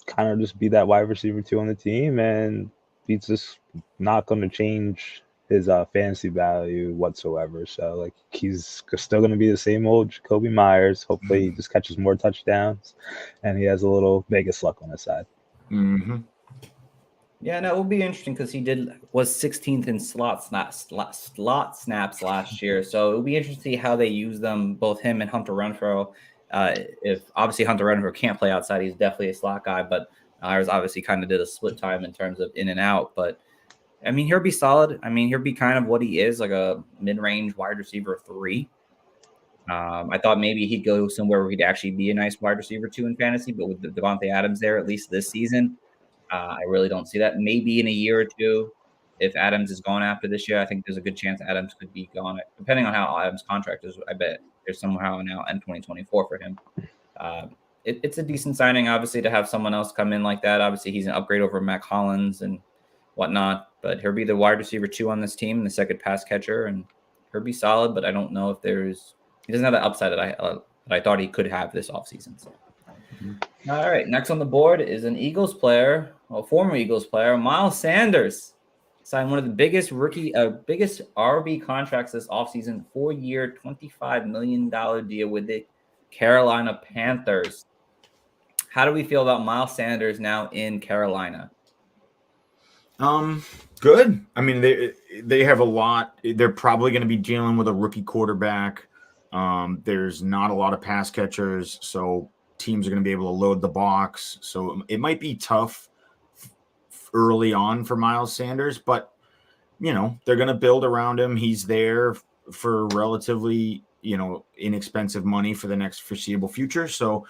kind of just be that wide receiver 2 on the team, and he's just not going to change his fantasy value whatsoever. So like he's still going to be the same old Jacoby Myers. Hopefully he just catches more touchdowns and he has a little Vegas luck on his side. Mm-hmm. Yeah, no, it will be interesting because he was 16th in slot snaps last year. So it'll be interesting to see how they use them, both him and Hunter Renfrow. If obviously Hunter Renfrow can't play outside, he's definitely a slot guy, but Myers obviously kind of did a split time in terms of in and out. But I mean, he'll be solid. I mean, he'll be kind of what he is, like a mid-range wide receiver 3. I thought maybe he'd go somewhere where he'd actually be a nice wide receiver 2 in fantasy, but with Devontae Adams there, at least this season, I really don't see that. Maybe in a year or two, if Adams is gone after this year, I think there's a good chance Adams could be gone. Depending on how Adams' contract is, I bet there's somehow now in 2024 for him. It's a decent signing, obviously, to have someone else come in like that. Obviously, he's an upgrade over Mac Hollins and whatnot, but he'll be the wide receiver 2 on this team, the second pass catcher, and he'll be solid, but I don't know if he doesn't have the upside that I thought he could have this offseason. So. All right, next on the board is an Eagles player, a former Eagles player, Miles Sanders, signed one of the biggest RB contracts this offseason, 4-year, $25 million deal with the Carolina Panthers. How do we feel about Miles Sanders now in Carolina? Good. I mean, they have a lot. They're probably going to be dealing with a rookie quarterback. There's not a lot of pass catchers, so teams are going to be able to load the box. So it might be tough early on for Miles Sanders, but you know, they're going to build around him. He's there for relatively, you know, inexpensive money for the next foreseeable future. So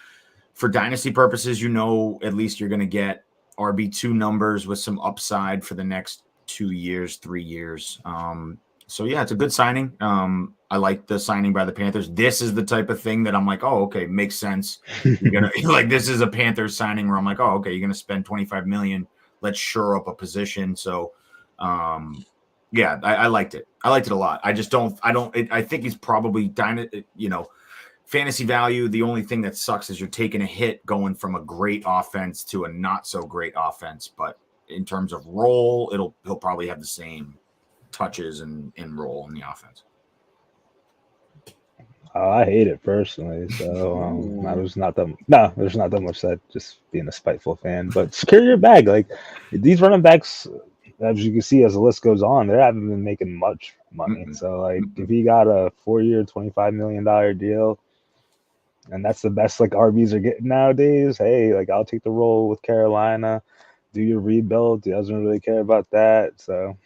for dynasty purposes, you know, at least you're going to get RB2 numbers with some upside for the next 2 years, 3 years. So yeah, it's a good signing. I like the signing by the Panthers. This is the type of thing that I'm like, oh, okay, makes sense. You're gonna like this is a Panthers signing where I'm like, oh, okay, you're gonna spend $25 million. Let's shore up a position. So yeah, I liked it. I liked it a lot. I think he's probably fantasy value. The only thing that sucks is you're taking a hit going from a great offense to a not so great offense, but in terms of role, he'll probably have the same touches and role in the offense. I hate it personally, so there's not that much said. Just being a spiteful fan, but secure your bag. Like these running backs, as you can see as the list goes on, they haven't been making much money. So like if he got a 4-year, $25 million deal, and that's the best like RBs are getting nowadays, hey, like I'll take the role with Carolina. Do your rebuild. He doesn't really care about that, so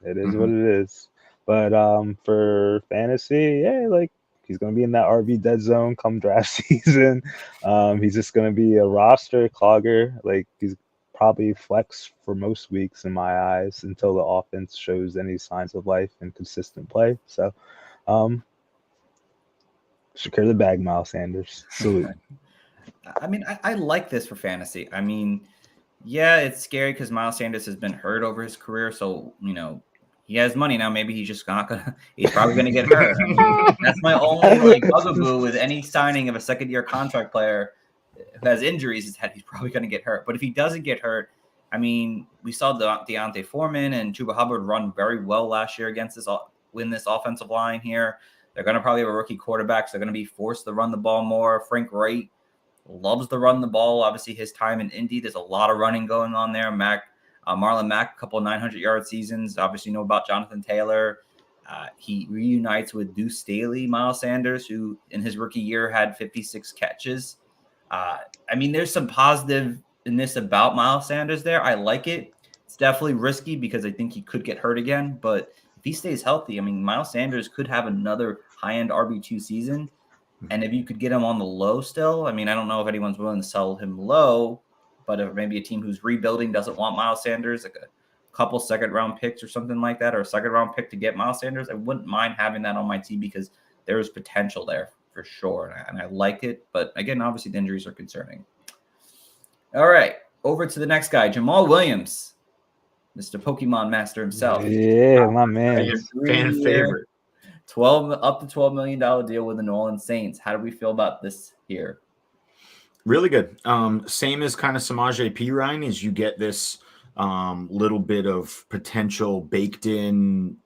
it is what it is. But for fantasy, yeah, like. He's going to be in that RB dead zone come draft season. He's just going to be a roster clogger. Like he's probably flex for most weeks in my eyes until the offense shows any signs of life and consistent play. So, secure the bag, Miles Sanders. Salute. I mean, I like this for fantasy. I mean, yeah, it's scary because Miles Sanders has been hurt over his career. So, he has money now. Maybe he's just not gonna. He's probably gonna get hurt. I mean, that's my only bugaboo with any signing of a second-year contract player who has injuries is that he's probably gonna get hurt. But if he doesn't get hurt, I mean, we saw Deontay Foreman and Chuba Hubbard run very well last year against this offensive line here. They're gonna probably have a rookie quarterback, so they're gonna be forced to run the ball more. Frank Wright loves to run the ball. Obviously, his time in Indy, there's a lot of running going on there. Marlon Mack, a couple of 900-yard seasons. Obviously, you know about Jonathan Taylor. He reunites with Deuce Staley, Miles Sanders, who in his rookie year had 56 catches. I mean, there's some positiveness about Miles Sanders there. I like it. It's definitely risky because I think he could get hurt again. But if he stays healthy, I mean, Miles Sanders could have another high-end RB2 season. And if you could get him on the low still, I mean, I don't know if anyone's willing to sell him low. But if maybe a team who's rebuilding doesn't want Miles Sanders, like a couple second-round picks or something like that, or a second-round pick to get Miles Sanders, I wouldn't mind having that on my team because there is potential there for sure, and I like it. But again, obviously the injuries are concerning. All right, over to the next guy, Jamal Williams, Mr. Pokemon Master himself. Yeah, my man. Fan favorite. Up to $12 million deal with the New Orleans Saints. How do we feel about this here? Really good. Same as kind of Samaje Perine is you get this little bit of potential baked in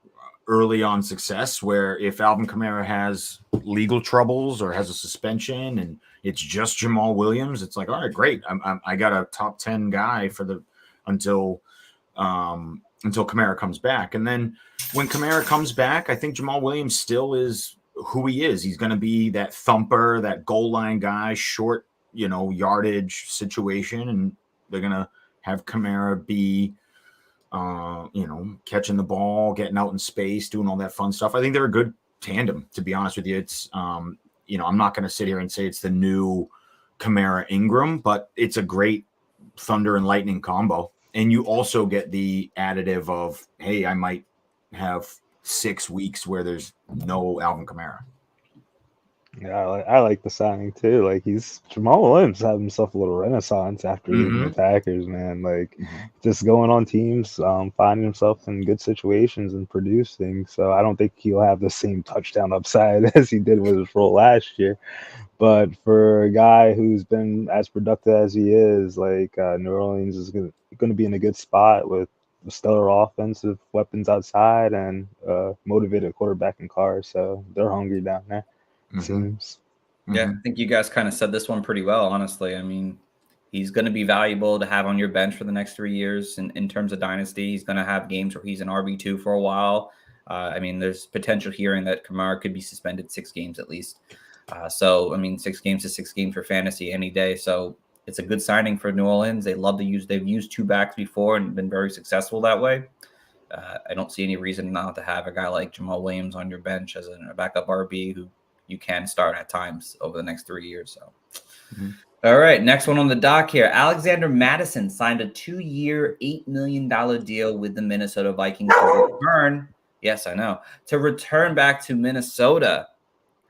early on success where if Alvin Kamara has legal troubles or has a suspension and it's just Jamal Williams, it's like, all right, great. I got a top 10 guy until Kamara comes back. And then when Kamara comes back, I think Jamal Williams still is who he is. He's going to be that thumper, that goal line guy, short, yardage situation, and they're gonna have Kamara be, catching the ball, getting out in space, doing all that fun stuff. I think they're a good tandem, to be honest with you. It's, I'm not gonna sit here and say it's the new Kamara Ingram, but it's a great thunder and lightning combo. And you also get the additive of, hey, I might have 6 weeks where there's no Alvin Kamara. Yeah, I like the signing too. Like Jamal Williams had himself a little renaissance after leaving the Packers, man. Like just going on teams, finding himself in good situations and producing. So I don't think he'll have the same touchdown upside as he did with his role last year. But for a guy who's been as productive as he is, like New Orleans is going to be in a good spot with stellar offensive weapons outside and motivated quarterback in Carr. So they're hungry down there. Seems. Yeah, I think you guys kind of said this one pretty well, honestly. I mean, he's going to be valuable to have on your bench for the next 3 years in terms of dynasty. He's going to have games where he's an RB2 for a while. I mean, there's potential hearing that Kamara could be suspended 6 games at least. So, I mean, 6 games is 6 games for fantasy any day. So it's a good signing for New Orleans. They've used 2 backs before and been very successful that way. I don't see any reason not to have a guy like Jamal Williams on your bench as a backup RB who you can start at times over the next 3 years. So, All right, next one on the dock here. Alexander Mattison signed a 2-year, $8 million deal with the Minnesota Vikings to return. Yes, I know. To return back to Minnesota.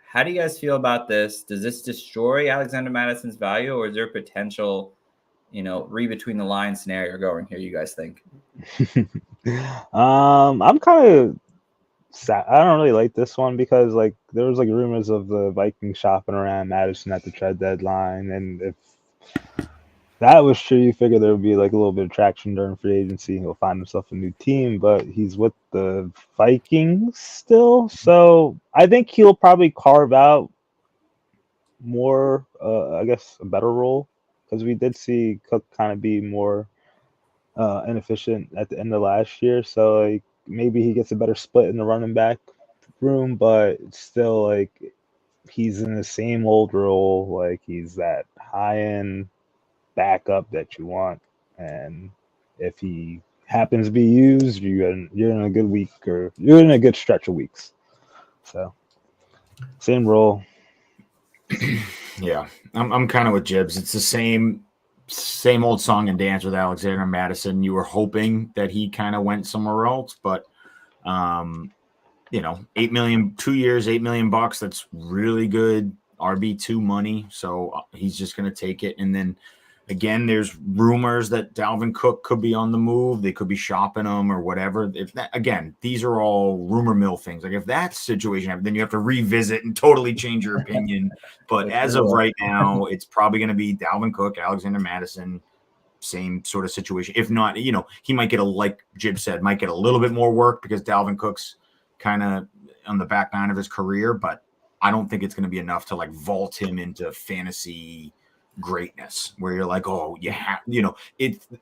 How do you guys feel about this? Does this destroy Alexander Mattison's value, or is there potential, read between the lines scenario going here, you guys think? I'm kind of sad. I don't really like this one because there was rumors of the Vikings shopping around Madison at the trade deadline, and if that was true, you figure there would be like a little bit of traction during free agency. He'll find himself a new team, but he's with the Vikings still. So I think he'll probably carve out more, I guess, a better role, because we did see Cook kind of be more inefficient at the end of last year. So like maybe he gets a better split in the running back room, but still like he's in the same old role. Like he's that high end backup that you want, and if he happens to be used, you're in a good week, or you're in a good stretch of weeks. So same role. Yeah, I'm kind of with Jibs. It's the same old song and dance with Alexander Mattison. You were hoping that he kind of went somewhere else, but 8 million, 2 years, $8 million. That's really good RB2 money. So he's just going to take it. And then again, there's rumors that Dalvin Cook could be on the move. They could be shopping him or whatever. Again, these are all rumor mill things. Like if that situation happens, then you have to revisit and totally change your opinion. But as of right now, it's probably going to be Dalvin Cook, Alexander Mattison, same sort of situation. If not, he might get like Jib said, might get a little bit more work because Dalvin Cook's kind of on the back nine of his career, but I don't think it's going to be enough to like vault him into fantasy greatness where you're like, oh, you have,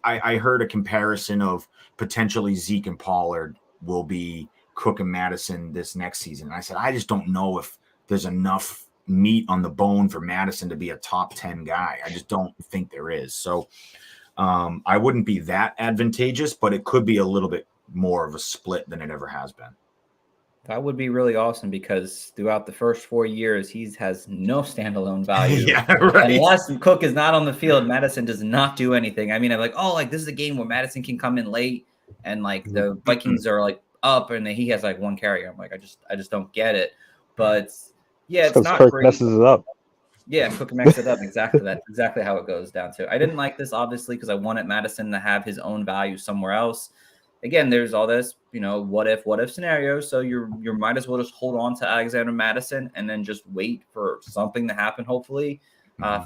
I heard a comparison of potentially Zeke and Pollard will be Cook and Madison this next season. And I said, I just don't know if there's enough meat on the bone for Madison to be a top 10 guy. I just don't think there is. So I wouldn't be that advantageous, but it could be a little bit more of a split than it ever has been. That would be really awesome because throughout the first 4 years, he has no standalone value. Yeah, right. Unless Cook is not on the field, Madison does not do anything. I mean, I'm like, oh, like this is a game where Madison can come in late and like the Vikings are like up and then he has like one carry. I'm like, I just don't get it. But yeah, it's not Kirk great. messes it up. Yeah, Cook messed it up. Exactly. That's exactly how it goes down to. I didn't like this, obviously, because I wanted Madison to have his own value somewhere else. Again, there's all this, what if scenarios. So you might as well just hold on to Alexander Madison and then just wait for something to happen, hopefully,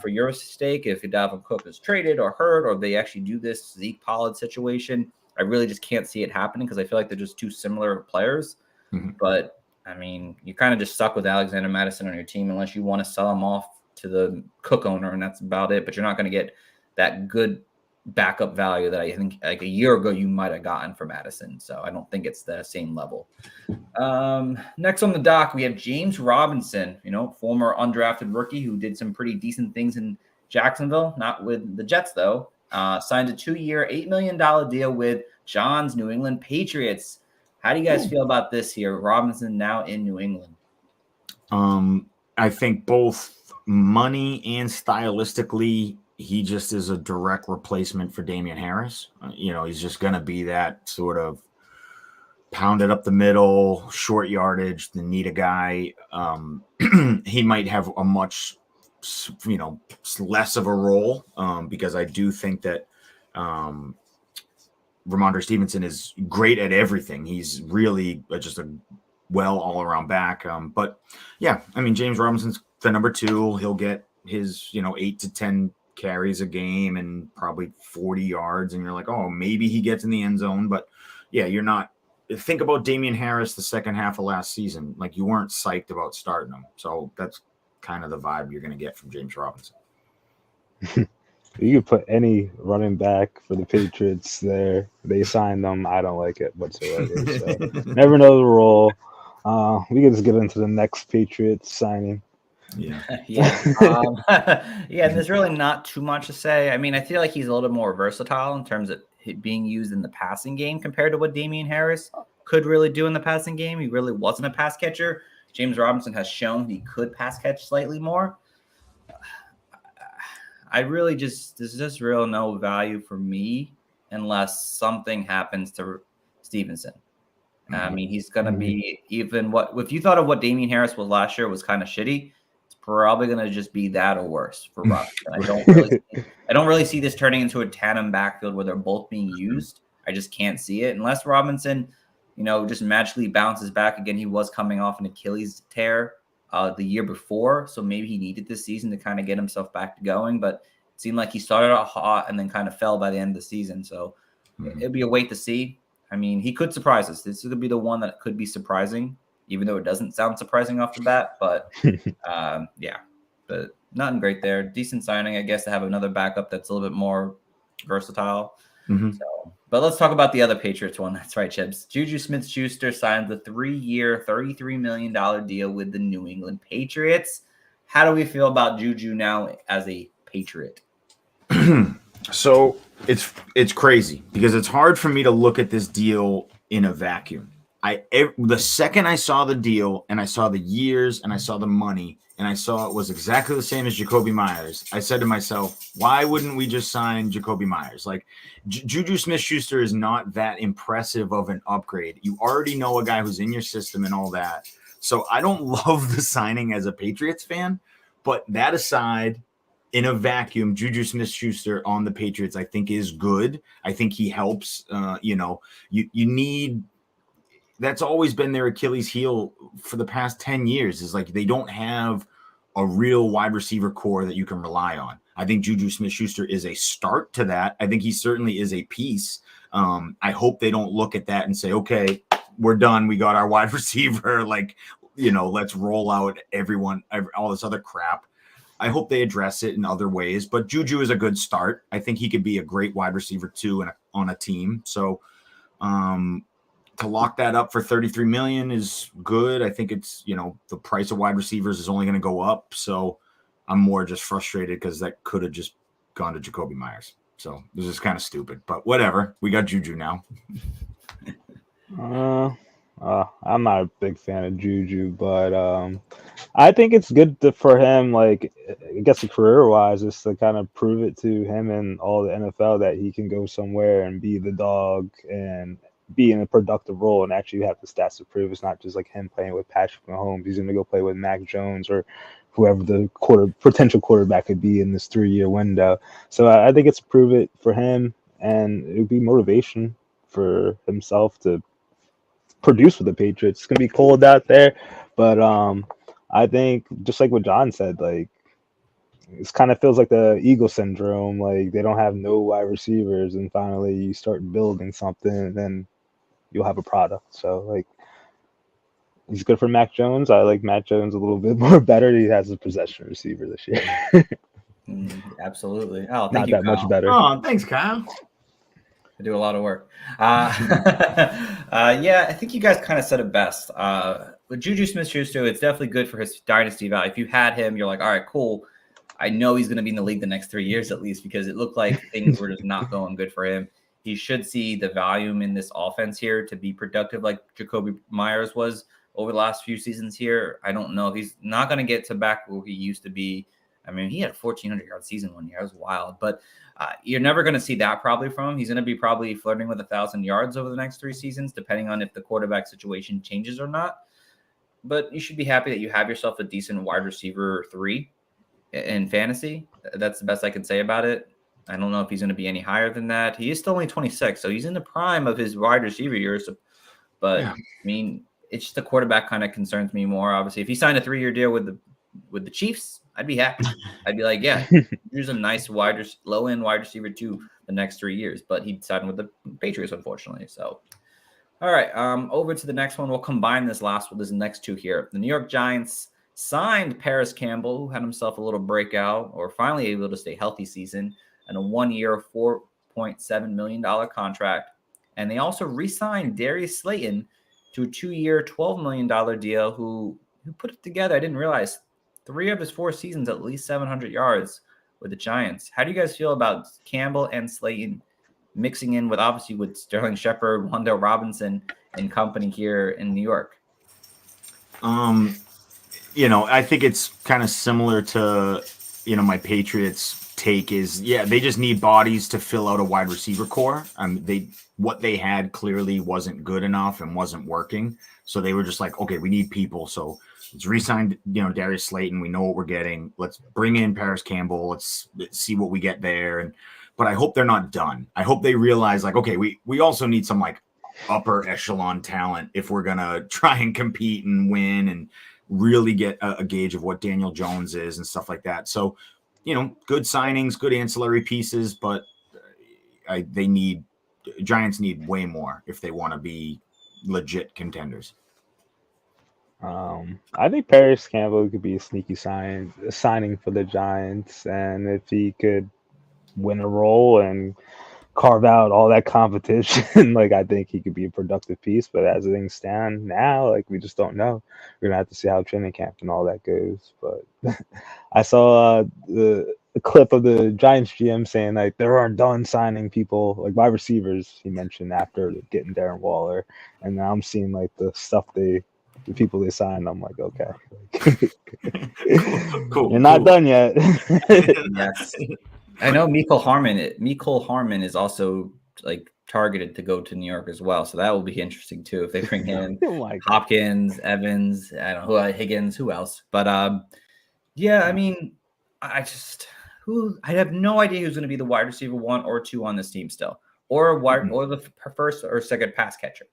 for your sake. If Dalvin Cook is traded or hurt or they actually do this Zeke Pollard situation, I really just can't see it happening because I feel like they're just two similar players. Mm-hmm. But, I mean, you kind of just stuck with Alexander Madison on your team unless you want to sell him off to the Cook owner, and that's about it. But you're not going to get that good backup value that I think like a year ago you might have gotten for Madison. So I don't think it's the same level. Next on the dock, we have James Robinson, former undrafted rookie who did some pretty decent things in Jacksonville, not with the Jets though. Signed a 2-year, $8 million deal with John's New England Patriots. How do you guys feel about this here? Robinson now in New England. I think both money and stylistically, he just is a direct replacement for Damian Harris. He's just going to be that sort of pounded up the middle, short yardage, the need a guy. He might have a much, less of a role because I do think that Ramondre Stevenson is great at everything. He's really just a well all-around back. But yeah, I mean, James Robinson's the number 2. He'll get his, 8 to 10 carries a game and probably 40 yards. And you're like, oh, maybe he gets in the end zone. But yeah, you're not. Think about Damian Harris the second half of last season. Like you weren't psyched about starting him. So that's kind of the vibe you're going to get from James Robinson. You could put any running back for the Patriots there. They signed them. I don't like it whatsoever. So never know the role. We can just get into the next Patriots signing. Yeah. Yeah. There's really not too much to say. I mean, I feel like he's a little bit more versatile in terms of being used in the passing game compared to what Damian Harris could really do in the passing game. He really wasn't a pass catcher. James Robinson has shown he could pass catch slightly more. There's just real no value for me unless something happens to Stevenson. I mean, he's going to be if you thought of what Damian Harris was last year was kind of shitty, it's probably going to just be that or worse for Robinson. I don't really see this turning into a tandem backfield where they're both being used. I just can't see it unless Robinson, just magically bounces back again. He was coming off an Achilles tear the year before, so maybe he needed this season to kind of get himself back to going. But seemed like he started out hot and then kind of fell by the end of the season. So it'll be a wait to see. I mean, he could surprise us. This could be the one that could be surprising, even though it doesn't sound surprising off the bat. But yeah, but nothing great there. Decent signing, I guess, to have another backup that's a little bit more versatile. So, but let's talk about the other Patriots one. That's right, Chips. Juju Smith-Schuster signed the 3-year, $33 million deal with the New England Patriots. How do we feel about Juju now as a Patriot? So it's crazy because it's hard for me to look at this deal in a vacuum. The second I saw the deal and I saw the years and I saw the money and I saw it was exactly the same as Jakobi Meyers, I said to myself, why wouldn't we just sign Jakobi Meyers? Like Juju Smith-Schuster is not that impressive of an upgrade. You already know a guy who's in your system and all that. So I don't love the signing as a Patriots fan, but that aside, in a vacuum, Juju Smith-Schuster on the Patriots, I think is good. I think he helps. You need. That's always been their Achilles heel for the past 10 years is like they don't have a real wide receiver core that you can rely on. I think Juju Smith-Schuster is a start to that. I think he certainly is a piece. I hope they don't look at that and say, okay, we're done. We got our wide receiver. Like, let's roll out all this other crap. I hope they address it in other ways, but Juju is a good start. I think he could be a great wide receiver too on a team. So, to lock that up for $33 million is good. I think it's, the price of wide receivers is only going to go up. So I'm more just frustrated because that could have just gone to Jakobi Meyers. So this is kind of stupid, but whatever. We got Juju now. I'm not a big fan of Juju, but I think it's good for him, like, I guess career-wise, is to kind of prove it to him and all the NFL that he can go somewhere and be the dog and be in a productive role and actually have the stats to prove. It's not just like him playing with Patrick Mahomes. He's going to go play with Mac Jones or whoever the potential quarterback could be in this 3-year window. So I think it's prove it for him, and it would be motivation for himself to produce with the Patriots. It's going to be cold out there, but I think just like what John said, like, it kind of feels like the Eagle syndrome. Like they don't have no wide receivers, and finally you start building something, and then you'll have a product. So like, he's good for Mac Jones. I like Mac Jones a little bit more better. He has a possession receiver this year. Absolutely. Oh, thank not you, that Kyle. much better. Oh, thanks, Kyle. I do a lot of work. Yeah, I think you guys kind of said it best. With Juju Smith-Schuster, it's definitely good for his dynasty value. If you had him, you're like, all right, cool. I know he's going to be in the league the next 3 years at least, because it looked like things were just not going good for him. He should see the volume in this offense here to be productive like Jakobi Meyers was over the last few seasons here. I don't know. He's not going to get to back where he used to be. I mean, he had a 1,400-yard season one year. It was wild. But you're never going to see that probably from him. He's going to be probably flirting with 1,000 yards over the next 3 seasons, depending on if the quarterback situation changes or not. But you should be happy that you have yourself a decent wide receiver 3 in fantasy. That's the best I can say about it. I don't know if he's going to be any higher than that. He is still only 26, so he's in the prime of his wide receiver years. But, yeah. I mean, it's just the quarterback kind of concerns me more. Obviously, if he signed a 3-year deal with the Chiefs, I'd be happy. I'd be like, yeah, here's a nice low-end wide receiver too the next 3 years. But he signed with the Patriots, unfortunately. So, all right, over to the next one. We'll combine this next two here. The New York Giants signed Paris Campbell, who had himself a little breakout or finally able to stay healthy season, and a 1-year, $4.7 million contract. And they also re-signed Darius Slayton to a 2-year, $12 million deal, who put it together. I didn't realize 3 of his 4 seasons, at least 700 yards with the Giants. How do you guys feel about Campbell and Slayton mixing in with, obviously, with Sterling Shepard, Wan'Dale Robinson and company here in New York? I think it's kind of similar to, my Patriots take is, they just need bodies to fill out a wide receiver core. What they had clearly wasn't good enough and wasn't working. So they were just like, okay, we need people. So let's re-sign, Darius Slayton. We know what we're getting. Let's bring in Paris Campbell. Let's see what we get there. But I hope they're not done. I hope they realize, like, okay, we also need some like upper echelon talent if we're gonna try and compete and win and really get a gauge of what Daniel Jones is and stuff like that. So good signings, good ancillary pieces, but Giants need way more if they want to be legit contenders. I think Paris Campbell could be a sneaky signing for the Giants, and if he could win a role and carve out all that competition, like I think he could be a productive piece. But as things stand now, like we just don't know. We're gonna have to see how training camp and all that goes. But I saw the clip of the Giants GM saying like they aren't done signing people, like wide receivers. He mentioned after getting Darren Waller, and now I'm seeing like the people they signed. I'm like, okay, Cool. You're not done yet. Yes. I know Mecole Hardman is also like targeted to go to New York as well. So that will be interesting too if they bring in Hopkins, Evans, I don't know Higgins, who else. But yeah, I mean, I have no idea who's going to be the wide receiver 1 or 2 on this team still, or the first or second pass catcher.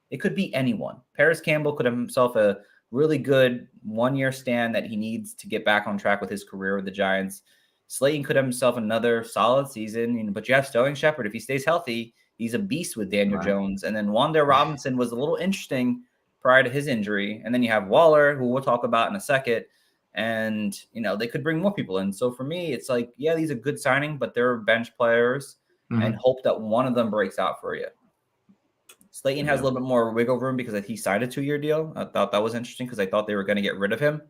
It could be anyone. Paris Campbell could have himself a really good 1-year stand that he needs to get back on track with his career with the Giants. Slayton could have himself another solid season, but you have Sterling Shepard. If he stays healthy, he's a beast with Daniel Jones. And then Wan'Dale Robinson was a little interesting prior to his injury. And then you have Waller, who we'll talk about in a second. And, they could bring more people in. So for me, it's like, yeah, these are good signing, but they're bench players and hope that one of them breaks out for you. Slayton has a little bit more wiggle room because he signed a 2-year deal. I thought that was interesting because I thought they were going to get rid of him.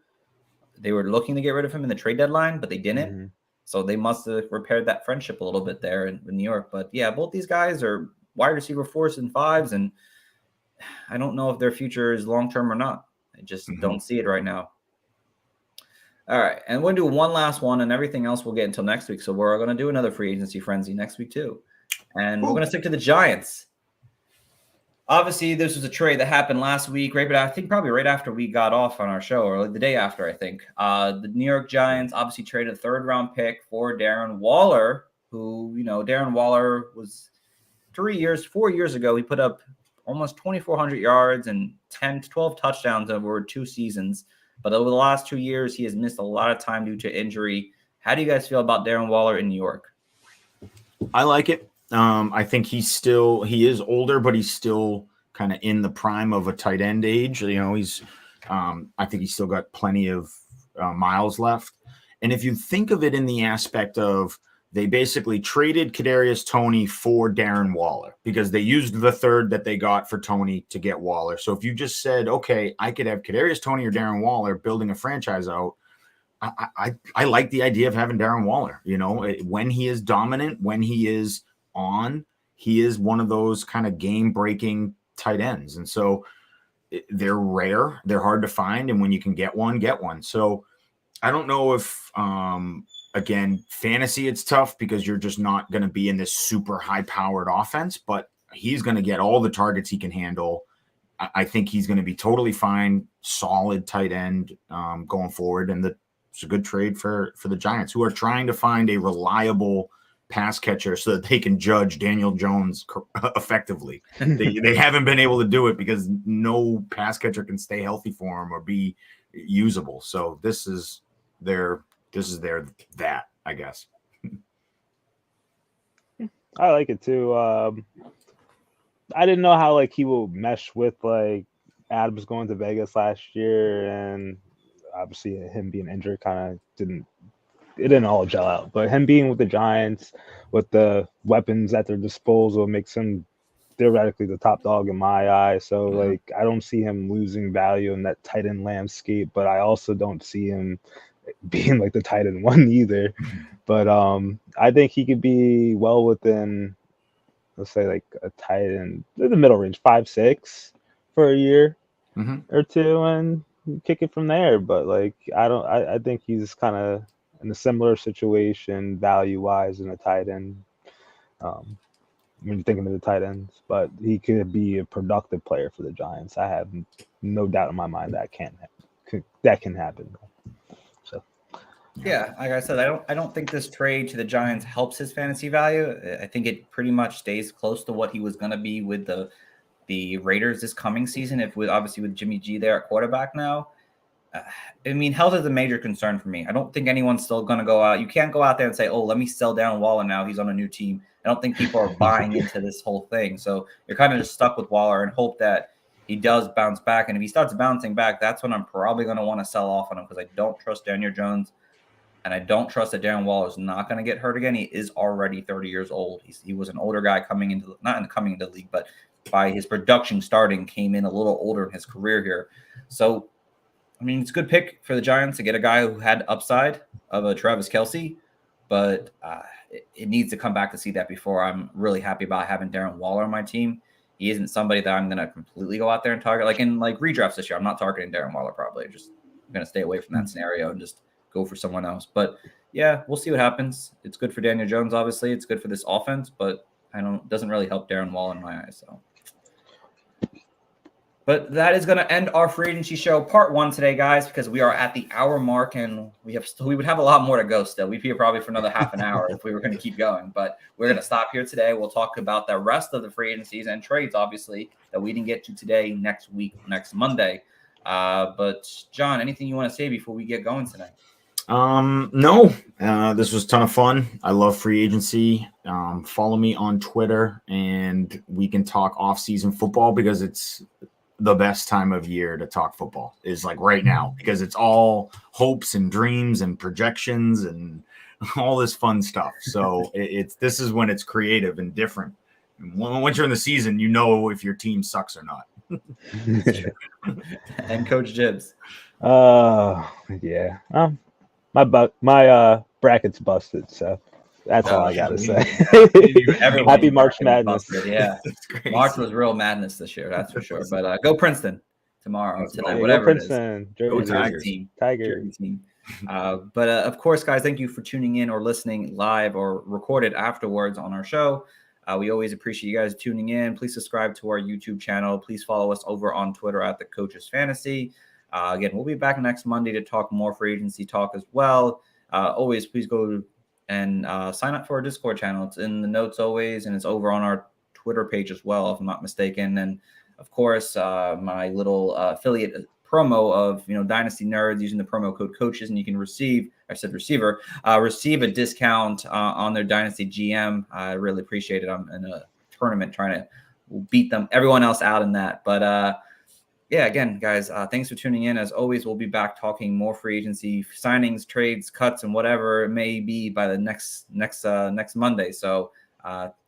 They were looking to get rid of him in the trade deadline, but they didn't. So they must have repaired that friendship a little bit there in New York. But yeah, both these guys are wide receiver 4s and 5s, and I don't know if their future is long-term or not. I just don't see it right now. All right, and we'll do one last one, and everything else we'll get until next week. So we're going to do another free agency frenzy next week too. And we're going to stick to the Giants. Obviously, this was a trade that happened last week, right? But I think probably right after we got off on our show, or like the day after, I think. The New York Giants obviously traded a 3rd-round pick for Darren Waller, who, Darren Waller was 4 years ago. He put up almost 2,400 yards and 10 to 12 touchdowns over 2 seasons. But over the last 2 years, he has missed a lot of time due to injury. How do you guys feel about Darren Waller in New York? I like it. I think he is older, but he's still kind of in the prime of a tight end age. I think he's still got plenty of miles left. And if you think of it in the aspect of they basically traded Kadarius Toney for Darren Waller because they used the 3rd that they got for Toney to get Waller. So if you just said, okay, I could have Kadarius Toney or Darren Waller building a franchise out, I like the idea of having Darren Waller. When he is dominant, when he is on, he is one of those kind of game-breaking tight ends. And so they're rare. They're hard to find. And when you can get one. So I don't know if, again, fantasy, it's tough because you're just not going to be in this super high-powered offense, but he's going to get all the targets he can handle. I think he's going to be totally fine, solid tight end going forward. And it's a good trade for the Giants, who are trying to find a reliable pass catcher so that they can judge Daniel Jones effectively. They haven't been able to do it because no pass catcher can stay healthy for him or be usable. So this is their I guess. I like it too. I didn't know how he will mesh with Adams going to Vegas last year, and obviously him being injured kind of didn't all gel out. But him being with the Giants, with the weapons at their disposal, makes him theoretically the top dog in my eye. So I don't see him losing value in that tight end landscape, but I also don't see him being the tight end 1 either. But I think he could be well within, let's say a tight end in the middle range, 5'6" for a year or 2, and kick it from there. But I think he's kind of in a similar situation value-wise in a tight end when you're thinking of the tight ends. But he could be a productive player for the Giants. I have no doubt in my mind that can happen. So yeah, like I said, I don't think this trade to the Giants helps his fantasy value. I think it pretty much stays close to what he was going to be with the Raiders this coming season, obviously with Jimmy G there at quarterback now. I mean, health is a major concern for me. I don't think anyone's still going to go out. You can't go out there and say, oh, let me sell Darren Waller now. He's on a new team. I don't think people are buying into this whole thing. So you're kind of just stuck with Waller and hope that he does bounce back. And if he starts bouncing back, that's when I'm probably going to want to sell off on him because I don't trust Daniel Jones. And I don't trust that Darren Waller is not going to get hurt again. He is already 30 years old. He was an older guy coming into the league, but by his production starting, came in a little older in his career here. So, I mean, it's a good pick for the Giants to get a guy who had upside of a Travis Kelce, but it needs to come back to see that before I'm really happy about having Darren Waller on my team. He isn't somebody that I'm going to completely go out there and target. Like in redrafts this year, I'm not targeting Darren Waller probably. I'm going to stay away from that scenario and just go for someone else. But yeah, we'll see what happens. It's good for Daniel Jones, obviously. It's good for this offense, but it doesn't really help Darren Waller in my eyes. So. But that is going to end our free agency show part 1 today, guys, because we are at the hour mark and we would have a lot more to go still. We'd be here probably for another half an hour if we were going to keep going. But we're going to stop here today. We'll talk about the rest of the free agencies and trades, obviously, that we didn't get to today, next week, next Monday. But John, anything you want to say before we get going tonight? No, this was a ton of fun. I love free agency. Follow me on Twitter and we can talk off-season football because it's the best time of year to talk football is like right now because it's all hopes and dreams and projections and all this fun stuff. So this is when it's creative and different. Once you're in the season, you know if your team sucks or not. And Coach Jibs. Yeah. My bracket's busted, so that's all I gotta say. Happy March Madness. Yeah, March was real madness this year, that's for sure. But go Princeton tomorrow, tonight, whatever Princeton, it is. Go Tigers. Tiger team. But of course, guys, thank you for tuning in or listening live or recorded afterwards on our show. We always appreciate you guys tuning in. Please subscribe to our YouTube channel. Please follow us over on Twitter at The Coaches Fantasy. Again, we'll be back next Monday to talk more free agency talk as well. Always, please go and sign up for our Discord channel. It's in the notes always, and it's over on our Twitter page as well, if I'm not mistaken. And of course, my little affiliate promo of Dynasty Nerds using the promo code Coaches, and you can receive a discount on their Dynasty GM. I really appreciate it. I'm in a tournament trying to beat everyone else out in that, but. Yeah, again, guys, thanks for tuning in. As always, we'll be back talking more free agency signings, trades, cuts, and whatever it may be by the next Monday. So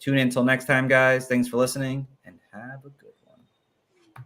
tune in until next time, guys. Thanks for listening, and have a good one.